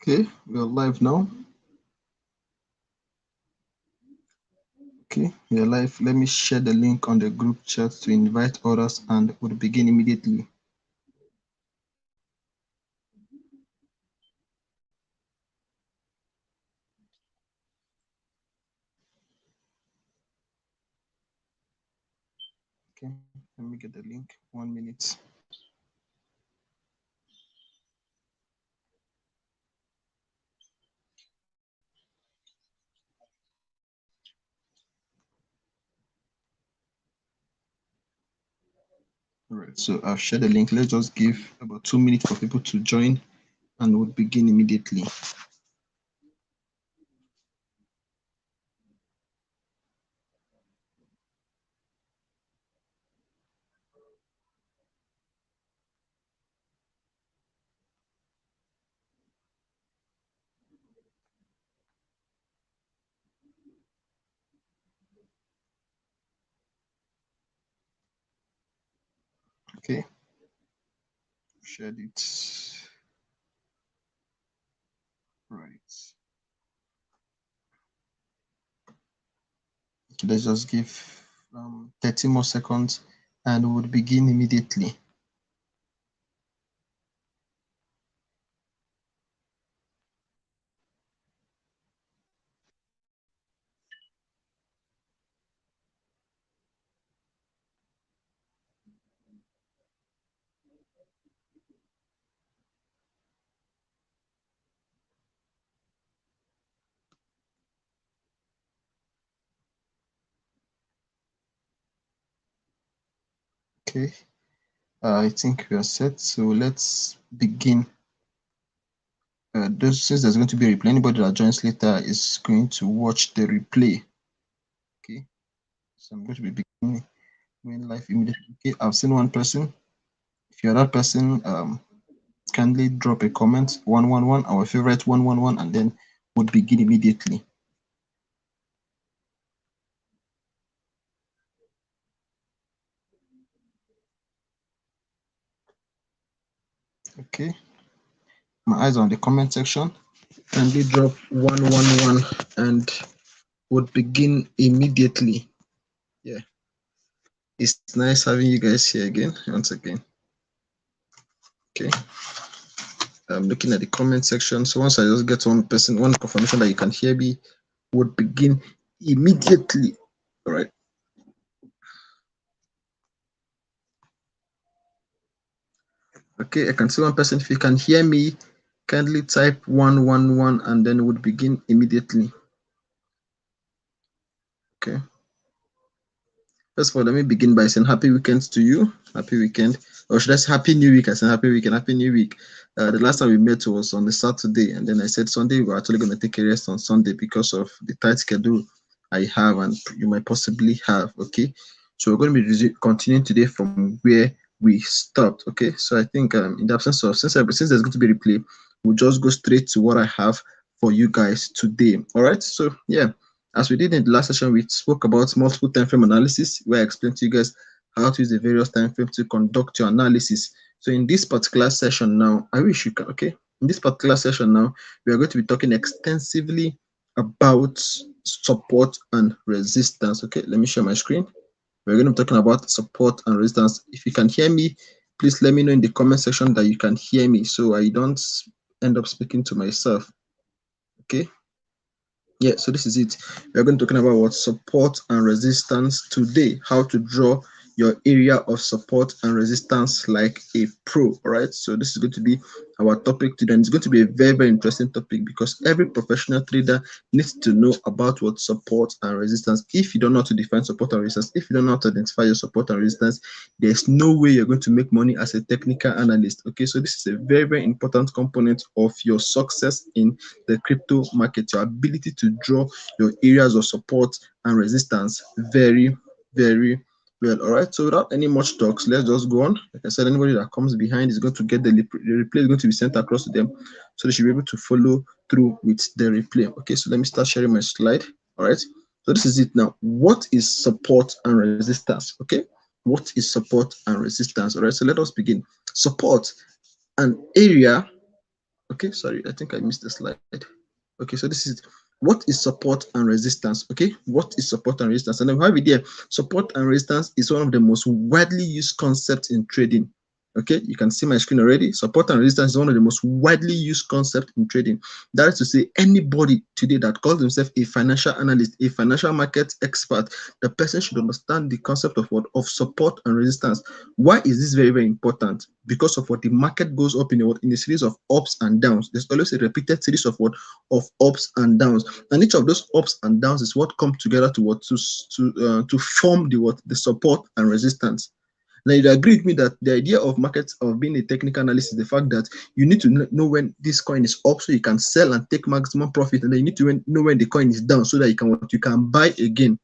Okay, we are live now. Okay, we are live. Let me share the link on the group chat to invite others and we'll begin immediately. Okay, let me get the link. 1 minute. All right, so I've shared the link. Let's just give about 2 minutes for people to join and we'll begin immediately. Okay, shared it. Right. Okay, let's just give 30 more seconds and we'll begin immediately. Okay, I think we are set. So let's begin. Since there's going to be a replay, anybody that joins later is going to watch the replay. Okay, so I'm going to be beginning live immediately. Okay, I've seen one person. If you're that person, kindly drop a comment 111, our favorite 111, and then we'll begin immediately. Okay, my eyes are on the comment section. Kindly drop 111 and we'll begin immediately. Yeah, it's nice having you guys here again, once again. Okay, I'm looking at the comment section. So once I just get one confirmation that you can hear me, would begin immediately. All right. Okay, I can see one person. If you can hear me, kindly type 111 and then would begin immediately. Okay. First of all, let me begin by saying happy weekend to you. Happy weekend. Or should I say happy new week? I said happy weekend, happy new week. The last time we met was on the Saturday, and then I said Sunday we're actually going to take a rest on Sunday because of the tight schedule I have and you might possibly have. Okay. So we're going to be continuing today from where we stopped. Okay. So I think in the absence of since there's going to be a replay, we'll just go straight to what I have for you guys today. All right. So yeah. As we did in the last session, we spoke about multiple time frame analysis, where I explained to you guys how to use the various time frames to conduct your analysis. So in this particular session now, I wish you can, okay? In this particular session now, we are going to be talking extensively about support and resistance. Okay, let me share my screen. We're going to be talking about support and resistance. If you can hear me, please let me know in the comment section that you can hear me so I don't end up speaking to myself. Okay. Yeah, so this is it. We're going to be talking about what support and resistance today, how to draw your area of support and resistance like a pro. All right, so this is going to be our topic today, and it's going to be a very, very interesting topic because every professional trader needs to know about what support and resistance. If you don't know how to define support and resistance, if you don't know how to identify your support and resistance, there's no way you're going to make money as a technical analyst. Okay, so this is a very, very important component of your success in the crypto market, your ability to draw your areas of support and resistance very, very well. All right, so without any much talks, let's just go on. Like I said, anybody that comes behind is going to get the replay is going to be sent across to them, so they should be able to follow through with the replay. Okay, so let me start sharing my slide. All right, so this is it now. What is support and resistance? Okay, what is support and resistance? All right, so let us begin. Support, an area Okay, sorry, I think I missed the slide. Okay, so this is what is support and resistance. Okay, what is support and resistance? And then we have it there. Support and resistance is one of the most widely used concepts in trading. Okay, you can see my screen already. Support and resistance is one of the most widely used concepts in trading. That is to say, anybody today that calls himself a financial analyst, a financial market expert, the person should understand the concept of what? Of support and resistance. Why is this very, very important? Because of what the market goes up in a series of ups and downs. There's always a repeated series of what? Of ups and downs. And each of those ups and downs is what come together to what? To form the what? The support and resistance. Now, you agree with me that the idea of markets, of being a technical analyst, is the fact that you need to know when this coin is up so you can sell and take maximum profit, and then you need to know when the coin is down so that you can buy again.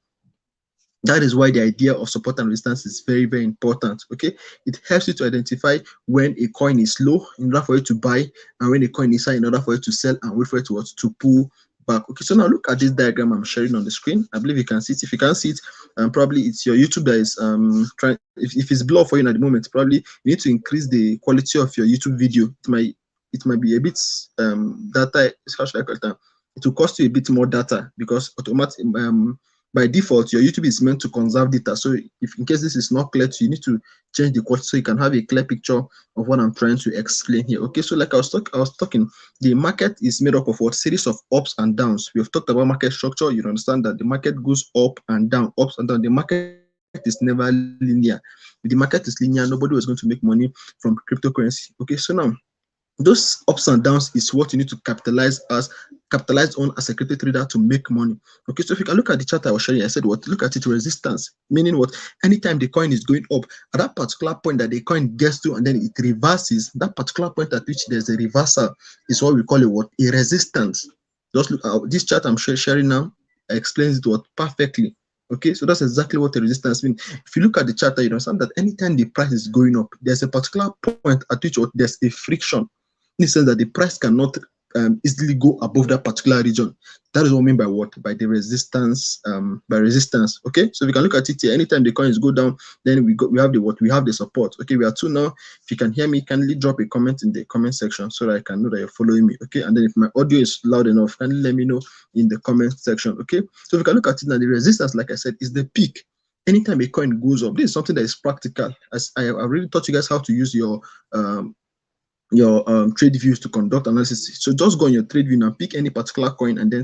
That is why the idea of support and resistance is very, very important. Okay, it helps you to identify when a coin is low in order for you to buy, and when a coin is high in order for you to sell, and wait for it to pull back. Okay, so now look at this diagram I'm sharing on the screen. I believe you can see it. If you can't see it, probably it's your YouTube that is trying. If it's blurred for you at the moment, probably you need to increase the quality of your YouTube video. It might be a bit data. How should I call it? It will cost you a bit more data because automatic by default, your YouTube is meant to conserve data. So if in case this is not clear to you, need to change the quality so you can have a clear picture of what I'm trying to explain here. Okay, so like I was talking, the market is made up of what? Series of ups and downs. We have talked about market structure. You understand that the market goes up and down, ups and down. The market is never linear. If the market is linear, nobody was going to make money from cryptocurrency. Okay, so now those ups and downs is what you need to capitalize on as a crypto trader to make money. Okay, so if you can look at the chart I was showing, I said what? Look at it, resistance, meaning what? Anytime the coin is going up, at that particular point that the coin gets to and then it reverses, that particular point at which there's a reversal is what we call a what? A resistance. Just look at this chart I'm sharing now, explains it what perfectly. Okay, so that's exactly what the resistance means. If you look at the chart, you understand that anytime the price is going up, there's a particular point at which there's a friction, in the sense that the price cannot easily go above that particular region. That is what I mean by what? By the resistance. By resistance. Okay, so we can look at it here. Anytime the coins go down, then we have the what? We have the support. Okay, we are two now. If you can hear me, kindly drop a comment in the comment section so that I can know that you're following me. Okay, and then if my audio is loud enough, kindly let me know in the comment section. Okay, so we can look at it now. The resistance, like I said, is the peak. Anytime a coin goes up, this is something that is practical. As I really taught you guys how to use your trade views to conduct analysis. So just go on your trade view and pick any particular coin and then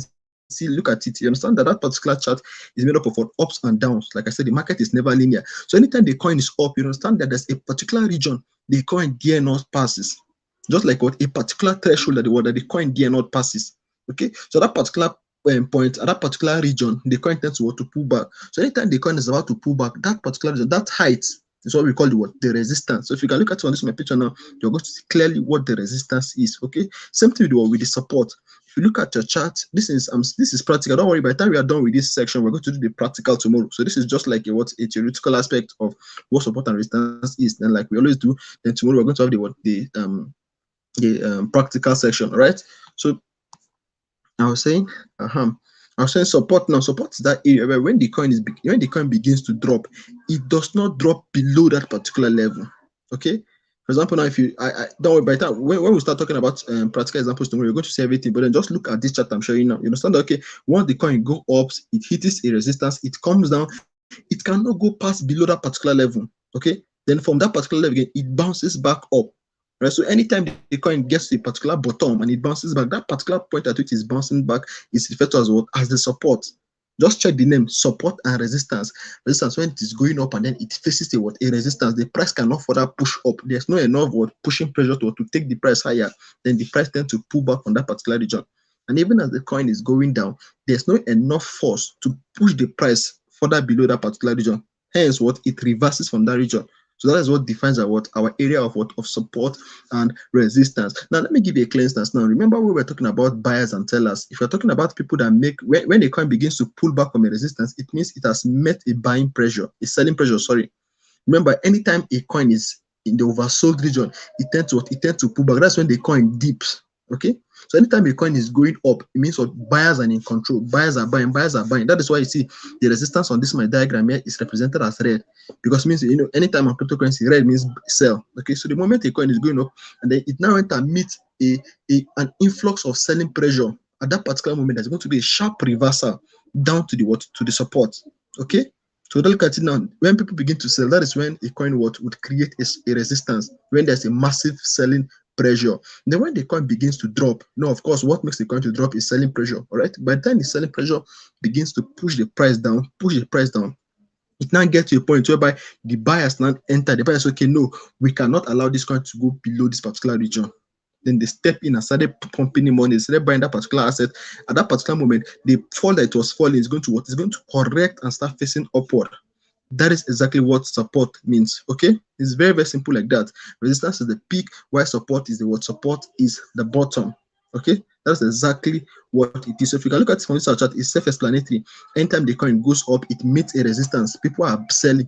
see, look at it. You understand that that particular chart is made up of ups and downs. Like I said, the market is never linear. So anytime the coin is up, you understand that there's a particular region the coin dare not passes. Just like what? A particular threshold that the coin dare not passes. Okay, so that particular point at that particular region, the coin tends to pull back. So anytime the coin is about to pull back, that particular region, that height is what we call the resistance. So if you can look at on this my picture now, you're going to see clearly what the resistance is. Okay, same thing with the support. If you look at your chart, this is practical. Don't worry, by the time we are done with this section, we're going to do the practical tomorrow. So this is just like a theoretical aspect of what support and resistance is. Then, like we always do, then tomorrow we're going to have the practical section. All right. So I was saying, support now. Support is that area where when the coin begins to drop, it does not drop below that particular level. Okay. For example, now if you don't worry, by the time when we start talking about practical examples tomorrow, you're going to see everything. But then just look at this chart I'm showing now. You understand that, okay, once the coin go up, it hits a resistance, it comes down, it cannot go past below that particular level. Okay. Then from that particular level again, it bounces back up. Right, so anytime the coin gets to a particular bottom and it bounces back, that particular point at which it's bouncing back is referred to as what? As the support. Just check the name, support and resistance. Resistance, when it is going up and then it faces a resistance, the price cannot further push up. There's no enough pushing pressure to take the price higher. Then the price tends to pull back on that particular region. And even as the coin is going down, there's no enough force to push the price further below that particular region. Hence, it reverses from that region. So that is what defines our area of support and resistance. Now, let me give you a clear instance. Now, remember we were talking about buyers and sellers. If you're talking about people that when a coin begins to pull back from a resistance, it means it has met a buying pressure, a selling pressure. Sorry. Remember, anytime a coin is in the oversold region, it tends to pull back. That's when the coin dips. Okay, so anytime a coin is going up, it means what buyers are in control. Buyers are buying, buyers are buying. That is why you see the resistance on this my diagram here is represented as red, because it means, you know, anytime on cryptocurrency, red means sell. Okay, so the moment a coin is going up and then it now enter meet an influx of selling pressure, at that particular moment there's going to be a sharp reversal down to the what, to the support. Okay, so look at it now. When people begin to sell, that is when a coin what would create a resistance, when there's a massive selling pressure. Then when the coin begins to drop, now of course what makes the coin to drop is selling pressure. All right, by the time the selling pressure begins to push the price down, it now gets to a point whereby the buyers now enter. The buyers, okay, no, we cannot allow this coin to go below this particular region. Then they step in and started pumping the money, started buying that particular asset. At that particular moment, the fall that it was falling is going to what? Is going to correct and start facing upward. That is exactly what support means. Okay, it's very, very simple like that. Resistance is the peak, while support is the what? Support is the bottom. Okay, that's exactly what it is. So if you can look at it from this chart, it's self-explanatory. Anytime the coin goes up, it meets a resistance. People are selling,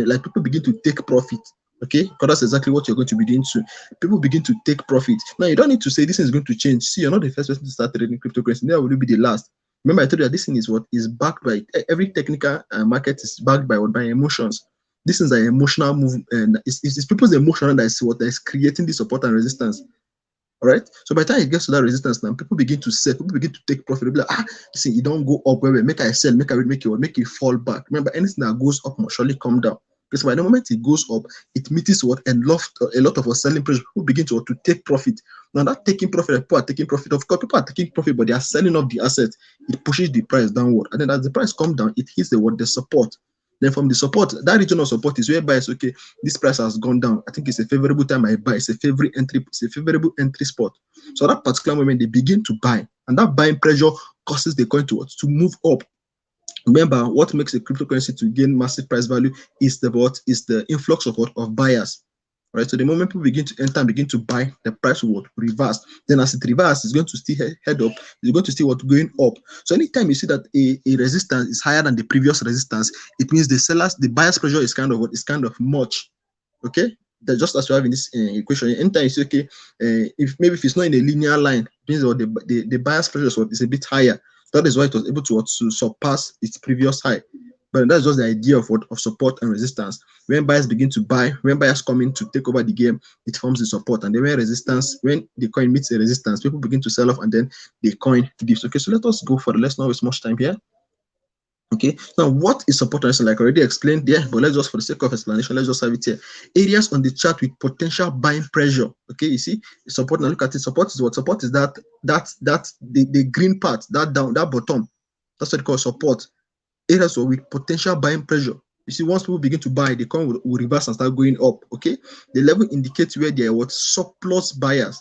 like people begin to take profit. Okay, because that's exactly what you're going to be doing too. People begin to take profit. Now you don't need to say this is going to change. See, you're not the first person to start trading cryptocurrency. Neither will you be the last. Remember, I told you that this thing is what is backed by every technical market is backed by what, by emotions. This is an emotional move, and it's people's emotion that is what is creating the support and resistance. All right. So by the time it gets to that resistance, now people begin to sell, people begin to take profit. They'll be like, see, you don't go up, where make I sell, make it fall back. Remember, anything that goes up must surely come down. Because by the moment it goes up, it meets what a lot of us selling pressure. People begin to take profit. Now that taking profit, people are taking profit. Of course, people are taking profit, but they are selling off the asset. It pushes the price downward, and then as the price comes down, it hits the support. Then from the support, that region of support is whereby it's okay, this price has gone down. I think it's a favorable time I buy. It's a favorable entry spot. So at that particular moment, they begin to buy, and that buying pressure causes the coin to move up. Remember, what makes a cryptocurrency to gain massive price value is the influx of buyers. Right, so the moment people begin to enter and begin to buy, the price will reverse. Then as it reverses, it's going to still head up. It's going to still going up. So anytime you see that a resistance is higher than the previous resistance, it means the buyer's pressure is kind of much. Okay, that just as you have in this equation. Anytime you say, okay, if it's not in a linear line, it means what the buyer's pressure is a bit higher. That is why it was able to surpass its previous high. But that's just the idea of support and resistance. When buyers begin to buy, when buyers come in to take over the game, it forms the support. And then when the coin meets a resistance, people begin to sell off, and then the coin dips. Okay, so let us go for it. Let's not waste much time here. Okay, now what is support and resistance? Like I already explained there, but let's just, for the sake of explanation, let's just have it here. Areas on the chart with potential buying pressure. Okay, you see support. Now look at it. Support is what? Support is the green part, that bottom. That's what they call support. Areas with potential buying pressure. You see, once people begin to buy, the coin will reverse and start going up. Okay, the level indicates where there are surplus buyers.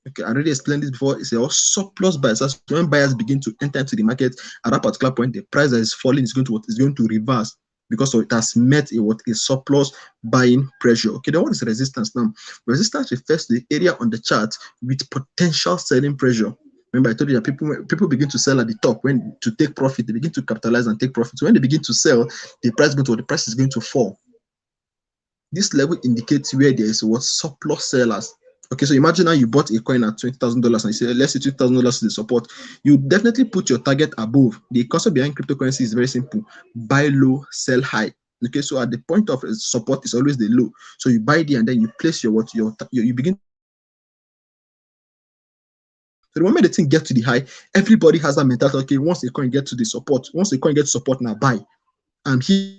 Okay, I already explained this before. It's a surplus buyers. That's when buyers begin to enter into the market. At that particular point, the price that is falling is going to reverse, because it has met a surplus buying pressure. Okay, then what is resistance now? Resistance refers to the area on the chart with potential selling pressure. Remember, I told you that people begin to sell at the top when to take profit. They begin to capitalize and take profit. So when they begin to sell, the price is going to fall. This level indicates where there is surplus sellers. Okay, so imagine now you bought a coin at $20,000 and you say, let's say $20,000 is the support. You definitely put your target above. The concept behind cryptocurrency is very simple: buy low, sell high. Okay, so at the point of support is always the low. So you buy there and then you place you begin. So the moment the thing gets to the high, everybody has that mentality. Okay, once the coin gets to support, now buy. And here,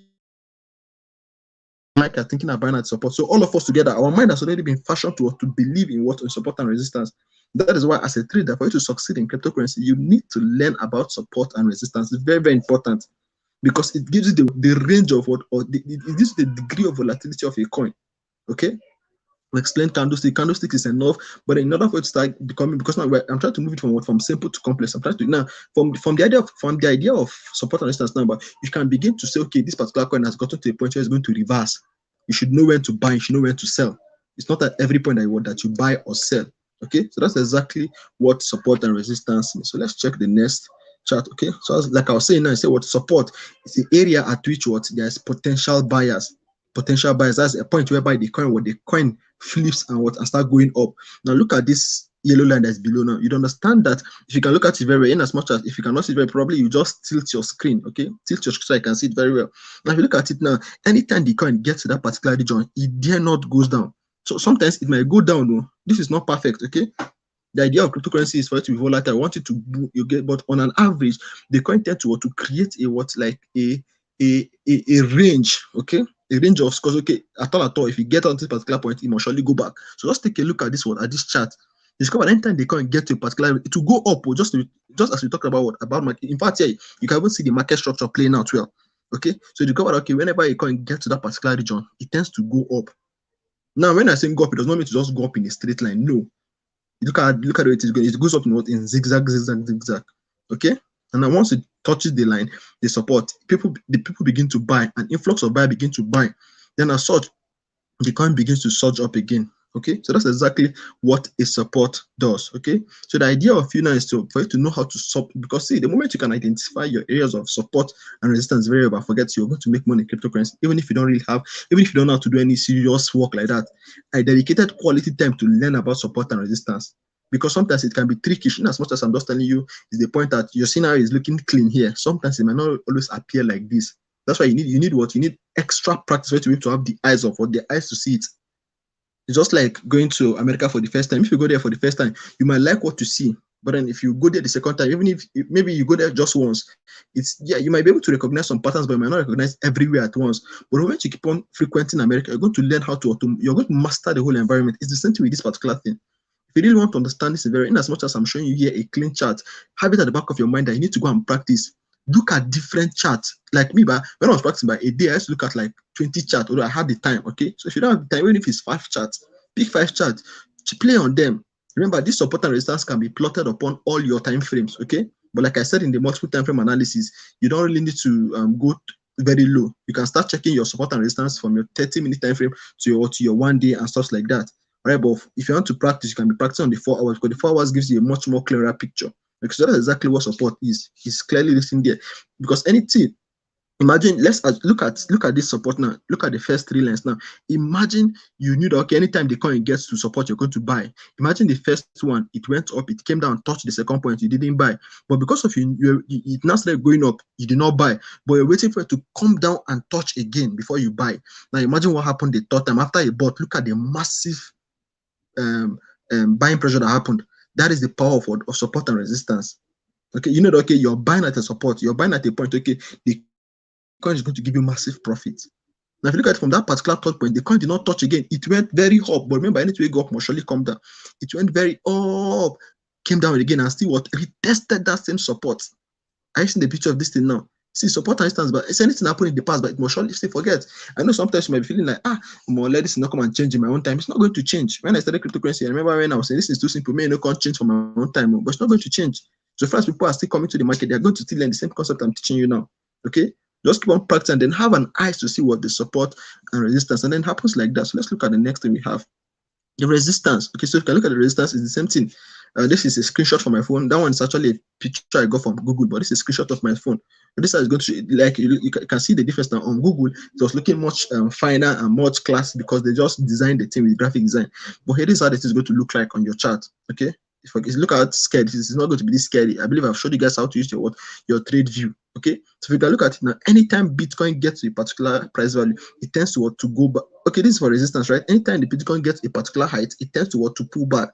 Mike are thinking about buying at support. So all of us together, our mind has already been fashioned to believe in what support and resistance. That is why, as a trader, for you to succeed in cryptocurrency, you need to learn about support and resistance. It's very, very important, because it gives you the range of it gives you the degree of volatility of a coin. Okay. We explained candlestick. Candlestick is enough, but in order for it to start becoming, because now I'm trying to move it from simple to complex. I'm trying to now from the idea of support and resistance now, but you can begin to say, okay, this particular coin has gotten to a point where it's going to reverse. You should know when to buy. You should know when to sell. It's not at every point that you buy or sell. Okay, so that's exactly what support and resistance means. So let's check the next chart. Okay, so like I was saying now, I say what support is the area at which there's potential buyers. Potential buyers, that's a point whereby the coin flips and start going up. Now look at this yellow line that's below now. You'd understand that if you can look at it very well, in as much as if you cannot see it very probably, you just tilt your screen, okay? Tilt your screen so I can see it very well. Now, if you look at it now, anytime the coin gets to that particular region, it dare not goes down. So sometimes it might go down. No, this is not perfect, okay? The idea of cryptocurrency is for it to be volatile. I want it to you get, but on an average, the coin tend to create a what like a range, okay? A range of scores, okay, at all, if you get on this particular point, it must surely go back. So let's take a look at this one, at this chart. Discover anytime the coin get to a particular, it will go up, or just as we talked about market. In fact, yeah, you can even see the market structure playing out well. Okay, so you discover okay, whenever a coin gets to that particular region, it tends to go up. Now, when I say go up, it does not mean to just go up in a straight line. No, look at where it is going. It goes up in zigzag. Okay, and then once it touches the line, the support, the people begin to buy, an influx of buy begin to buy. Then as such, the coin begins to surge up again. Okay, so that's exactly what a support does. Okay, so the idea of you now is for you to know how to support, because see, the moment you can identify your areas of support and resistance very well, forget you're going to make money in cryptocurrency, even if you don't really have, even if you don't know how to do any serious work like that. I dedicated quality time to learn about support and resistance, because sometimes it can be tricky. As much as I'm just telling you, is the point that your scenario is looking clean here. Sometimes it might not always appear like this. That's why you need what? You need extra practice to be able to have the eyes of what the eyes to see it. It's just like going to America for the first time. If you go there for the first time, you might like what you see. But then if you go there the second time, even if maybe you go there just once, you might be able to recognize some patterns, but you might not recognize everywhere at once. But when you keep on frequenting America, you're going to learn how to you're going to master the whole environment. It's the same thing with this particular thing. If you really want to understand this, in as much as I'm showing you here a clean chart, have it at the back of your mind that you need to go and practice. Look at different charts. Like me, but when I was practicing by a day, I used to look at like 20 charts, although I had the time. Okay, so if you don't have the time, even if it's 5 charts, pick 5 charts, play on them. Remember, this support and resistance can be plotted upon all your time frames. Okay, but like I said in the multiple time frame analysis, you don't really need to go very low. You can start checking your support and resistance from your 30-minute time frame to your 1 day and stuff like that. All right, but if you want to practice, you can be practicing on the 4 hours, because the 4 hours gives you a much more clearer picture. Because that's exactly what support is. It's clearly listed there. Because anything, imagine, let's look at this support now. Look at the first 3 lines now. Imagine you knew that okay, anytime the coin gets to support, you're going to buy. Imagine the first one, it went up, it came down, touched the second point, you didn't buy. But because of it now started going up, you did not buy. But you're waiting for it to come down and touch again before you buy. Now imagine what happened the third time after you bought. Look at the massive buying pressure that happened. That is the power of support and resistance. Okay, you know that okay, you're buying at a support, you're buying at a point, okay, the coin is going to give you massive profit. Now, if you look at it from that particular third point, the coin did not touch again. It went very up, but remember, anything we go up must surely come down. It went very up, came down again, and still what? Retested that same support. Are you seeing the picture of this thing now? See, support and resistance, but it's anything happened in the past, but it must surely still forget. I know sometimes you might be feeling like, let this not come and change in my own time. It's not going to change. When I started cryptocurrency, I remember when I was saying this is too simple, me no can't change for my own time, but it's not going to change. So first, people are still coming to the market, they're going to still learn the same concept I'm teaching you now. Okay, just keep on practicing, and then have an eye to see what the support and resistance, and then happens like that. So let's look at the next thing we have. The resistance. Okay, so if you can look at the resistance, it's the same thing. This is a screenshot from my phone. That one is actually a picture I got from Google, but this is a screenshot of my phone. This is going to like you can see the difference now. On Google, it was looking much finer and much classy because they just designed the thing with graphic design. But here is how this is going to look like on your chart. Okay, if you look at scary, this is not going to be this scary. I believe I've showed you guys how to use your trade view. Okay, so if you can look at it now, anytime Bitcoin gets to a particular price value, it tends to go back. Okay, this is for resistance, right? Anytime the Bitcoin gets a particular height, it tends to pull back.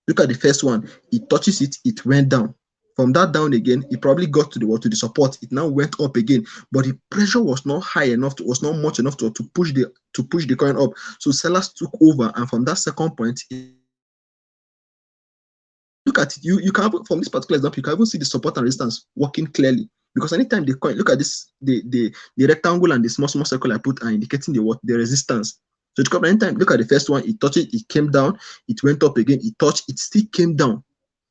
Look at the first one, it touches it, it went down. From that down again, it probably got to the support. It now went up again, but the pressure was not high enough, was not much enough to push the coin up. So sellers took over, and from that second point, look at it. You can, from this particular example, you can even see the support and resistance working clearly. Because anytime the coin, look at this, the rectangle and the small circle I put are indicating the resistance. So anytime, look at the first one, it touched it, it came down, it went up again, it touched, it still came down.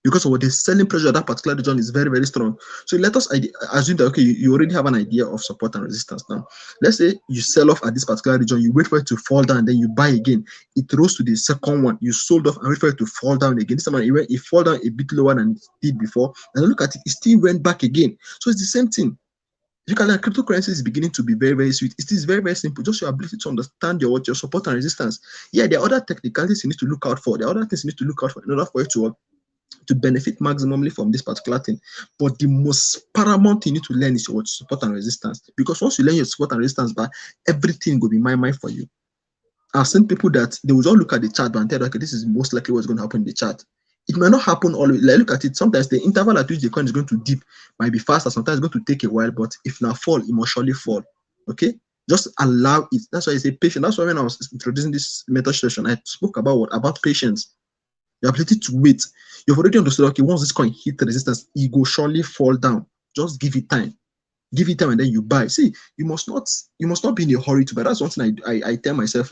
Because of what the selling pressure at that particular region is very, very strong. So let us assume that okay, you already have an idea of support and resistance now. Let's say you sell off at this particular region, you wait for it to fall down, then you buy again. It rose to the second one, you sold off and wait for it to fall down again. This time it fall down a bit lower than it did before. And look at it, it still went back again. So it's the same thing. You can like cryptocurrency is beginning to be very, very sweet. It is very, very simple. Just your ability to understand your support and resistance. Yeah, there are other technicalities you need to look out for. There are other things you need to look out for in order for you to benefit maximally from this particular thing. But the most paramount thing you need to learn is your support and resistance. Because once you learn your support and resistance, but everything will be my for you. I've seen people that they will just look at the chart and tell, okay, this is most likely what's going to happen in the chart. It might not happen always. Like, look at it. Sometimes the interval at which the coin is going to dip might be faster. Sometimes it's going to take a while, but if not fall, it must surely fall. Okay, just allow it. That's why I say patient. That's why when I was introducing this method session, I spoke about what? About patience. The ability to wait. You've already understood. Okay, once this coin hit the resistance, it will surely fall down. Just give it time. Give it time, and then you buy. See, you must not be in a hurry to buy. That's one thing I tell myself.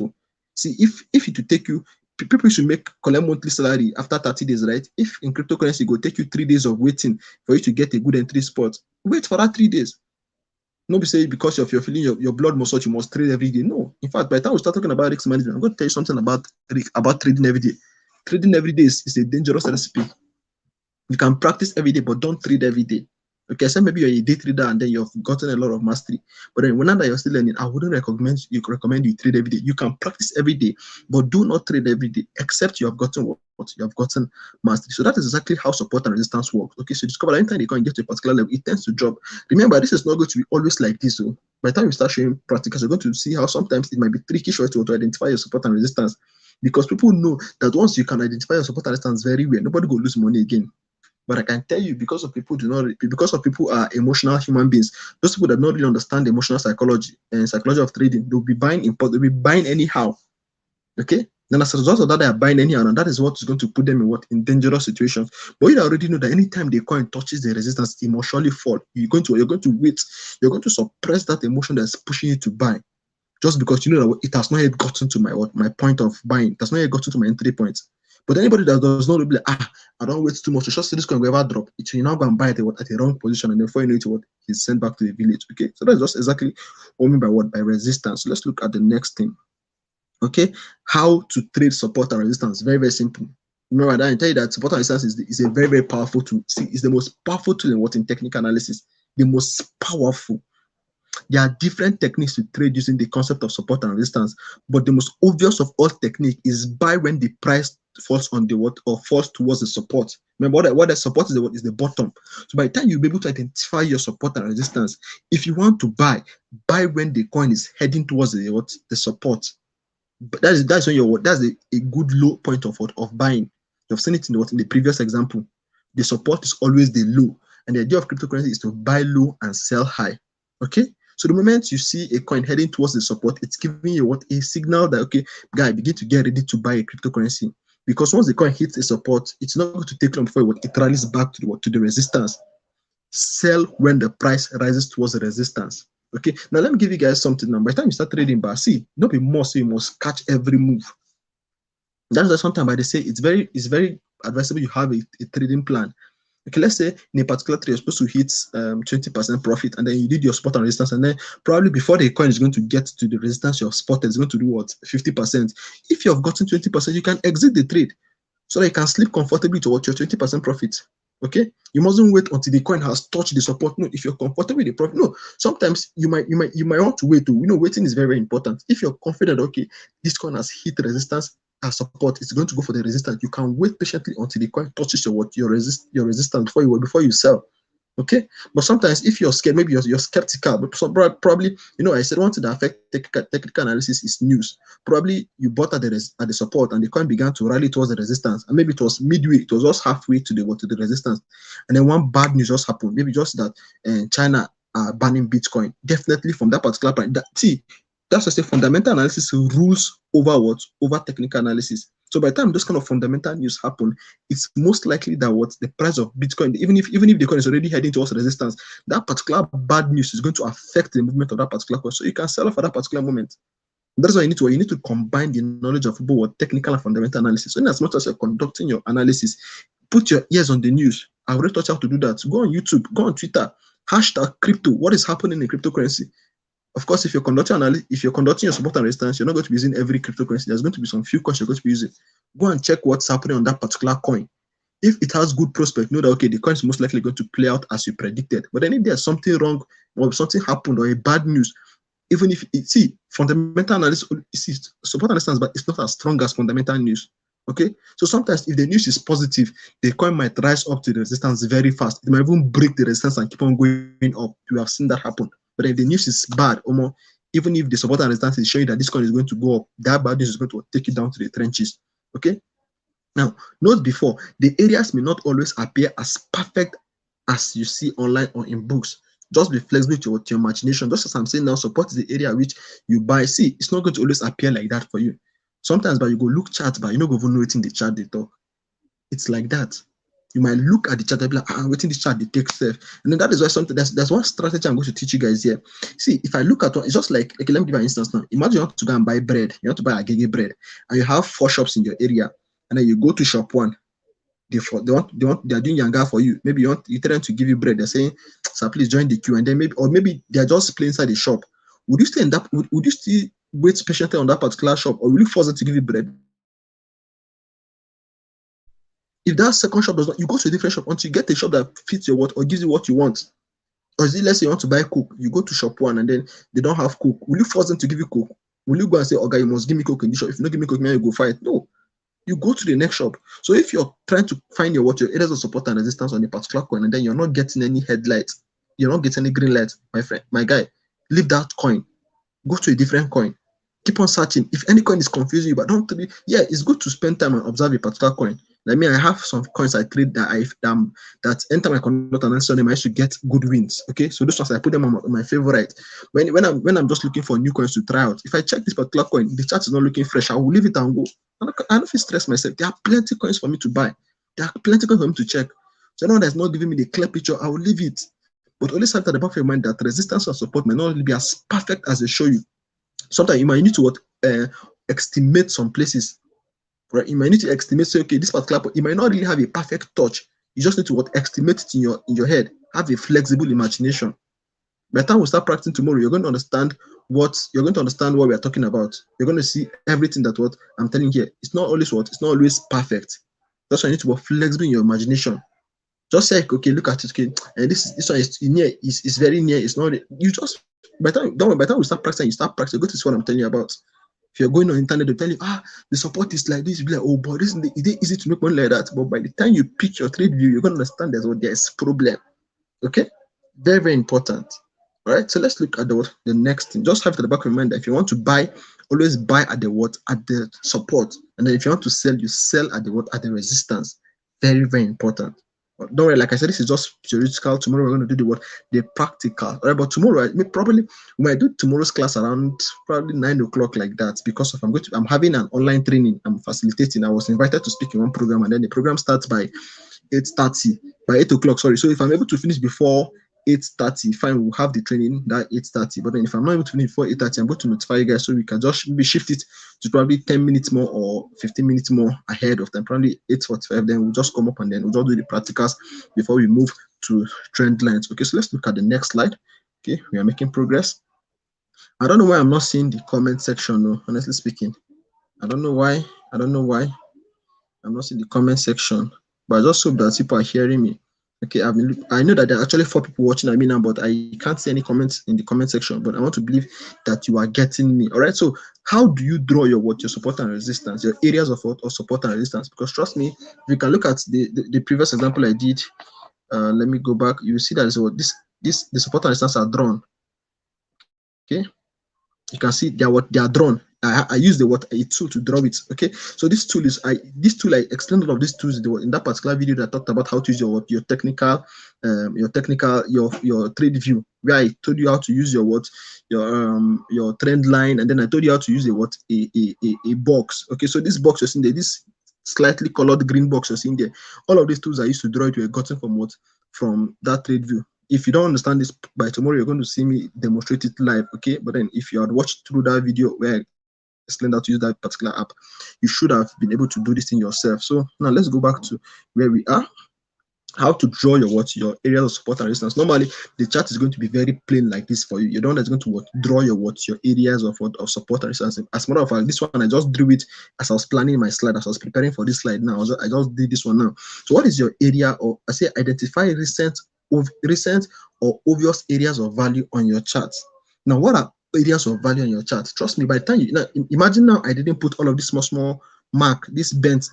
See, if it will take you, people should collect monthly salary after 30 days, right? If in cryptocurrency, it will take you 3 days of waiting for you to get a good entry spot. Wait for that 3 days. Nobody say because of your feeling your blood muscle, you must trade every day. No. In fact, by the time we start talking about risk management, I'm going to tell you something about trading every day. Trading every day is a dangerous recipe. You can practice every day, but don't trade every day. Okay, so maybe you're a day trader and then you've gotten a lot of mastery. But then now that you're still learning, I wouldn't recommend you trade every day. You can practice every day, but do not trade every day, except you have gotten what you have gotten mastery. So that is exactly how support and resistance works. Okay, so discover anytime you can get to a particular level, it tends to drop. Remember, this is not going to be always like this. So by the time you start showing practicals, you're going to see how sometimes it might be tricky to identify your support and resistance. Because people know that once you can identify your support and resistance very well, nobody will lose money again. But I can tell you, because people are emotional human beings, those people that don't really understand emotional psychology and psychology of trading, they'll be buying anyhow. Okay? Then as a result of that, they are buying anyhow, and that is what is going to put them in dangerous situations. But you already know that anytime the coin touches the resistance, it must surely fall. You're going to wait, you're going to suppress that emotion that's pushing you to buy. Just because you know that it has not yet gotten to my point of buying, it has not yet gotten to my entry point. But anybody that does not be like, I don't wait too much to just see this coin will ever drop, it will now go and buy it at the wrong position, and before you know it, he's sent back to the village. Okay, so that's just exactly what I mean by resistance. So let's look at the next thing. Okay, how to trade support and resistance. Very, very simple. Remember that I tell you that support and resistance is a very, very powerful tool. See, it's the most powerful tool in technical analysis. The most powerful. There are different techniques to trade using the concept of support and resistance, but the most obvious of all technique is buy when the price falls on the or falls towards the support. Remember what the support is the bottom. So by the time you'll be able to identify your support and resistance, if you want to buy when the coin is heading towards the support. But that's when that's a good low point of buying. You've seen it in the previous example. The support is always the low, and the idea of cryptocurrency is to buy low and sell high. Okay, so the moment you see a coin heading towards the support, it's giving you a signal that, okay, guy, begin to get ready to buy a cryptocurrency. Because once the coin hits a support, it's not going to take long before it rallies back to the resistance. Sell when the price rises towards the resistance. Okay, now let me give you guys something. Now, by the time you start trading, but see, don't be more, so you must catch every move. That's why sometimes they say it's very advisable you have a trading plan. Okay, let's say in a particular trade, you're supposed to hit 20% profit, and then you did your support and resistance, and then probably before the coin is going to get to the resistance you've spotted, it's going to do what? 50%. If you have gotten 20%, you can exit the trade so that you can sleep comfortably to what your 20% profit. Okay, you mustn't wait until the coin has touched the support. No, if you're comfortable with the profit, no. Sometimes you might want to wait. Waiting is very, very important. If you're confident, okay, this coin has hit resistance as support, it's going to go for the resistance. You can wait patiently until the coin touches your resistance before you sell. Okay, but sometimes if you're scared, maybe you're skeptical, but probably, I said one thing that affects technical analysis is news. Probably you bought at the support and the coin began to rally towards the resistance, and maybe it was midway, it was just halfway to the resistance, and then one bad news just happened. Maybe just that China are banning Bitcoin. Definitely from that particular point, that's just a fundamental analysis rules over technical analysis. So by the time those kind of fundamental news happen, it's most likely that the price of Bitcoin, even if the coin is already heading towards resistance, that particular bad news is going to affect the movement of that particular coin. So you can sell off at that particular moment. That's why you need to combine the knowledge of both technical and fundamental analysis. So in as much as you're conducting your analysis, put your ears on the news. I already taught you how to do that. Go on YouTube, go on Twitter, #crypto. What is happening in cryptocurrency? Of course, if you're conducting your support and resistance, you're not going to be using every cryptocurrency. There's going to be some few coins you're going to be using. Go and check what's happening on that particular coin. If it has good prospect, know that okay, the coin is most likely going to play out as you predicted. But then if there's something wrong or something happened or a bad news, even if it, see fundamental analysis, support and resistance, but it's not as strong as fundamental news. Okay, so sometimes if the news is positive, the coin might rise up to the resistance very fast. It might even break the resistance and keep on going up. We have seen that happen. But if the news is bad, or more, even if the support and resistance is showing that this coin is going to go up, that bad news is going to take it down to the trenches. Okay. Now, note before, the areas may not always appear as perfect as you see online or in books. Just be flexible to your imagination. Just as I'm saying now, support is the area which you buy. See, it's not going to always appear like that for you. Sometimes, but you go look chart, but you're not going to know it in the chart they talk. It's like that. You might look at the chart and be like, I'm waiting this chart, they take safe. And then that is why something that's one strategy I'm going to teach you guys here. See, if I look at one, it's just like, okay, let me give you an instance now. Imagine you want to go and buy bread, you want to buy a Agege bread, and you have 4 shops in your area, and then you go to shop 1. They're doing yanga for you. Maybe you tell them to give you bread. They're saying, sir, please join the queue, and then maybe they're just playing inside the shop. Would you still end up? Would you still wait patiently on that particular shop, or will you force them to give you bread? If that second shop does not, you go to a different shop until you get a shop that fits your what or gives you what you want. Or is it, let's say you want to buy Coke, you go to shop 1 and then they don't have Coke. Will you force them to give you Coke? Will you go and say, okay, you must give me Coke in this shop? If you don't give me Coke, man, you go fight. No. You go to the next shop. So if you're trying to find your areas of support and resistance on a particular coin, and then you're not getting any headlights, you're not getting any green light, my friend, my guy, leave that coin. Go to a different coin. Keep on searching. If any coin is confusing you, but don't be, yeah, it's good to spend time and observe a particular coin. Like me, I have some coins I trade that that anytime I cannot answer them, I used to get good wins. Okay, so those ones I put them on my favorite. When I'm just looking for new coins to try out, if I check this particular coin, the chart is not looking fresh, I will leave it and go. I don't feel stress myself. There are plenty of coins for me to buy. There are plenty of coins for me to check. So anyone that's not giving me the clear picture, I will leave it. But always have at the back of your mind that resistance or support may not really be as perfect as they show you. Sometimes you might need to estimate some places. Right, you might need to estimate, say, okay, this particular point, you might not really have a perfect touch. You just need to estimate it in your head. Have a flexible imagination. By the time we start practicing tomorrow, you're going to understand what we're talking about. You're going to see everything that what I'm telling you here. It's not always perfect. That's why you need to be flexible in your imagination. Just say, okay, look at it, okay, and this one is near, is very near. It's not. You just by the time we start practicing, go to see what I'm telling you about. If you're going on internet, they'll tell you, the support is like this. You'll be like, oh, but is it easy to make money like that? But by the time you pick your trade view, you're going to understand there's problem. Okay? Very, very important. All right, so let's look at the next thing. Just have to the back of your mind that if you want to buy, always buy at the support. And then if you want to sell, you sell at the resistance. Very, very important. But don't worry, like I said, this is just theoretical. Tomorrow we're going to do the practical. All right, but tomorrow we might do tomorrow's class around probably 9 o'clock like that, because I'm having an online training. I'm facilitating. I was invited to speak in one program, and then the program starts by 8:30. By 8 o'clock, sorry. So if I'm able to finish before 8:30, fine, we'll have the training that 8:30. But then if I'm not able to finish before 8:30, I'm going to notify you guys so we can just maybe shift it to probably 10 minutes more or 15 minutes more ahead of time, probably 8:45. Then we'll just come up and then we'll just do the practicals before we move to trend lines. Okay, so let's look at the next slide. Okay, we are making progress. I don't know why I'm not seeing the comment section, though, honestly speaking. I don't know why. I'm not seeing the comment section, but I just hope that people are hearing me. Okay, I know that there are actually 4 people watching me now, but I can't see any comments in the comment section. But I want to believe that you are getting me. All right. So how do you draw your support and resistance, your areas of support and resistance? Because trust me, if you can look at the previous example I did, let me go back. You will see that the support and resistance are drawn. Okay, you can see they are drawn. I use a tool to draw it. Okay, so this tool I explained all of these tools in that particular video that talked about how to use your technical trade view, where I told you how to use your trend line, and then I told you how to use a box. Okay, so this box you're seeing there, this slightly colored green box you're seeing there, all of these tools I used to draw it were gotten from that trade view. If you don't understand this, by tomorrow you're going to see me demonstrate it live. Okay, but then if you had watched through that video where I explained how to use that particular app, you should have been able to do this thing yourself. So now let's go back to where we are. how to draw your areas of support and resistance. Normally, the chart is going to be very plain like this for you. You're the one that's going to draw your areas of support and resistance. As a matter of fact, this one I just drew it as I was planning my slide, as I was preparing for this slide. Now I just did this one now. So, what is your area? Or I say identify recent or obvious areas of value on your chart. Now, what are areas of value on your chart? Trust me, by the time imagine now I didn't put all of these small mark, this bent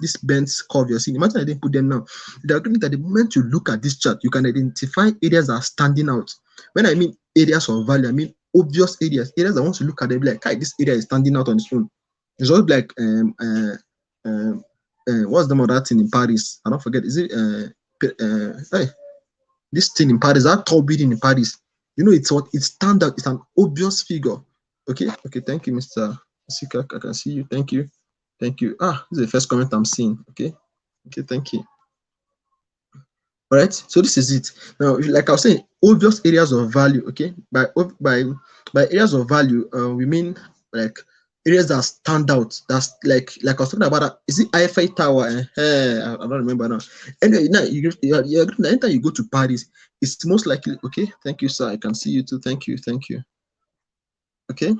curve you're seeing. Imagine I didn't put them now. The agreement that the moment you look at this chart, you can identify areas that are standing out. When I mean areas of value, I mean obvious areas that once you look at them, like, hey, this area is standing out on its own. It's all like what's the name of that thing in Paris? I don't forget. Is it hey, this thing in Paris, that tall building in Paris? You know, it's what it stands out. It's an obvious figure. Okay. Thank you, Mr. Sika. I can see you. Thank you. Thank you. This is the first comment I'm seeing. Okay, thank you. All right, so this is it. Now, like I was saying, obvious areas of value. Okay, by areas of value, we mean like areas that stand out. That's like I was talking about. That, is it Eiffel Tower? I don't remember now. Anyway, now anytime you go to Paris, it's most likely. Okay, thank you, sir. I can see you too. Thank you. Okay,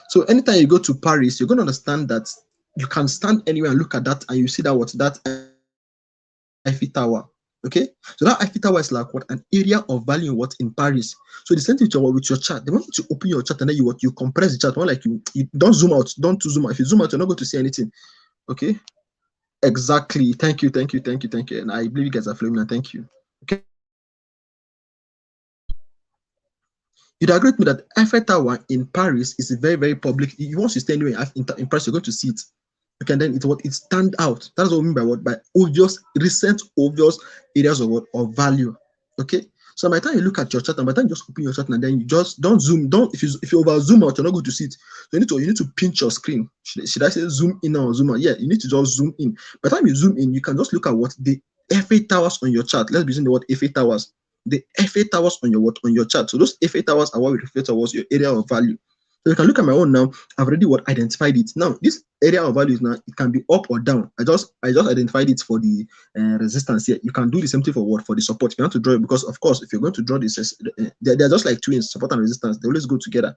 so anytime you go to Paris, you're going to understand that you can stand anywhere and look at that, and you see that Eiffel Tower. Okay, so that Eiffel Tower is like an area of value in Paris. So the same thing with your chart. The moment you open your chart and then you compress the chart, more like you don't zoom out, don't zoom out. If you zoom out, you're not going to see anything. Okay, exactly. Thank you. And I believe you guys are following now. Thank you. Okay. You'd agree with me that Eiffel Tower in Paris is very, very public. Once you stay anywhere in Paris, you're going to see it. Okay, and then it stand out. That's what I mean by obvious, recent, obvious areas of value. Okay, so by the time you look at your chart, and by the time you just open your chart, and then you just don't zoom. If you over zoom out, you're not going to see it. So you need to pinch your screen. Should I say zoom in or zoom out? Yeah, you need to just zoom in. By the time you zoom in, you can just look at what the Eiffel Towers on your chart. Let's be using the word Eiffel Towers. The Eiffel Towers on your chart. So those Eiffel Towers are what we refer to as your area of value. So you can look at my own now. I've already identified it. Now this area of values now it can be up or down. I just identified it for the resistance here. You can do the same thing for the support. You have to draw it because of course if you're going to draw this, they're just like twins, support and resistance. They always go together.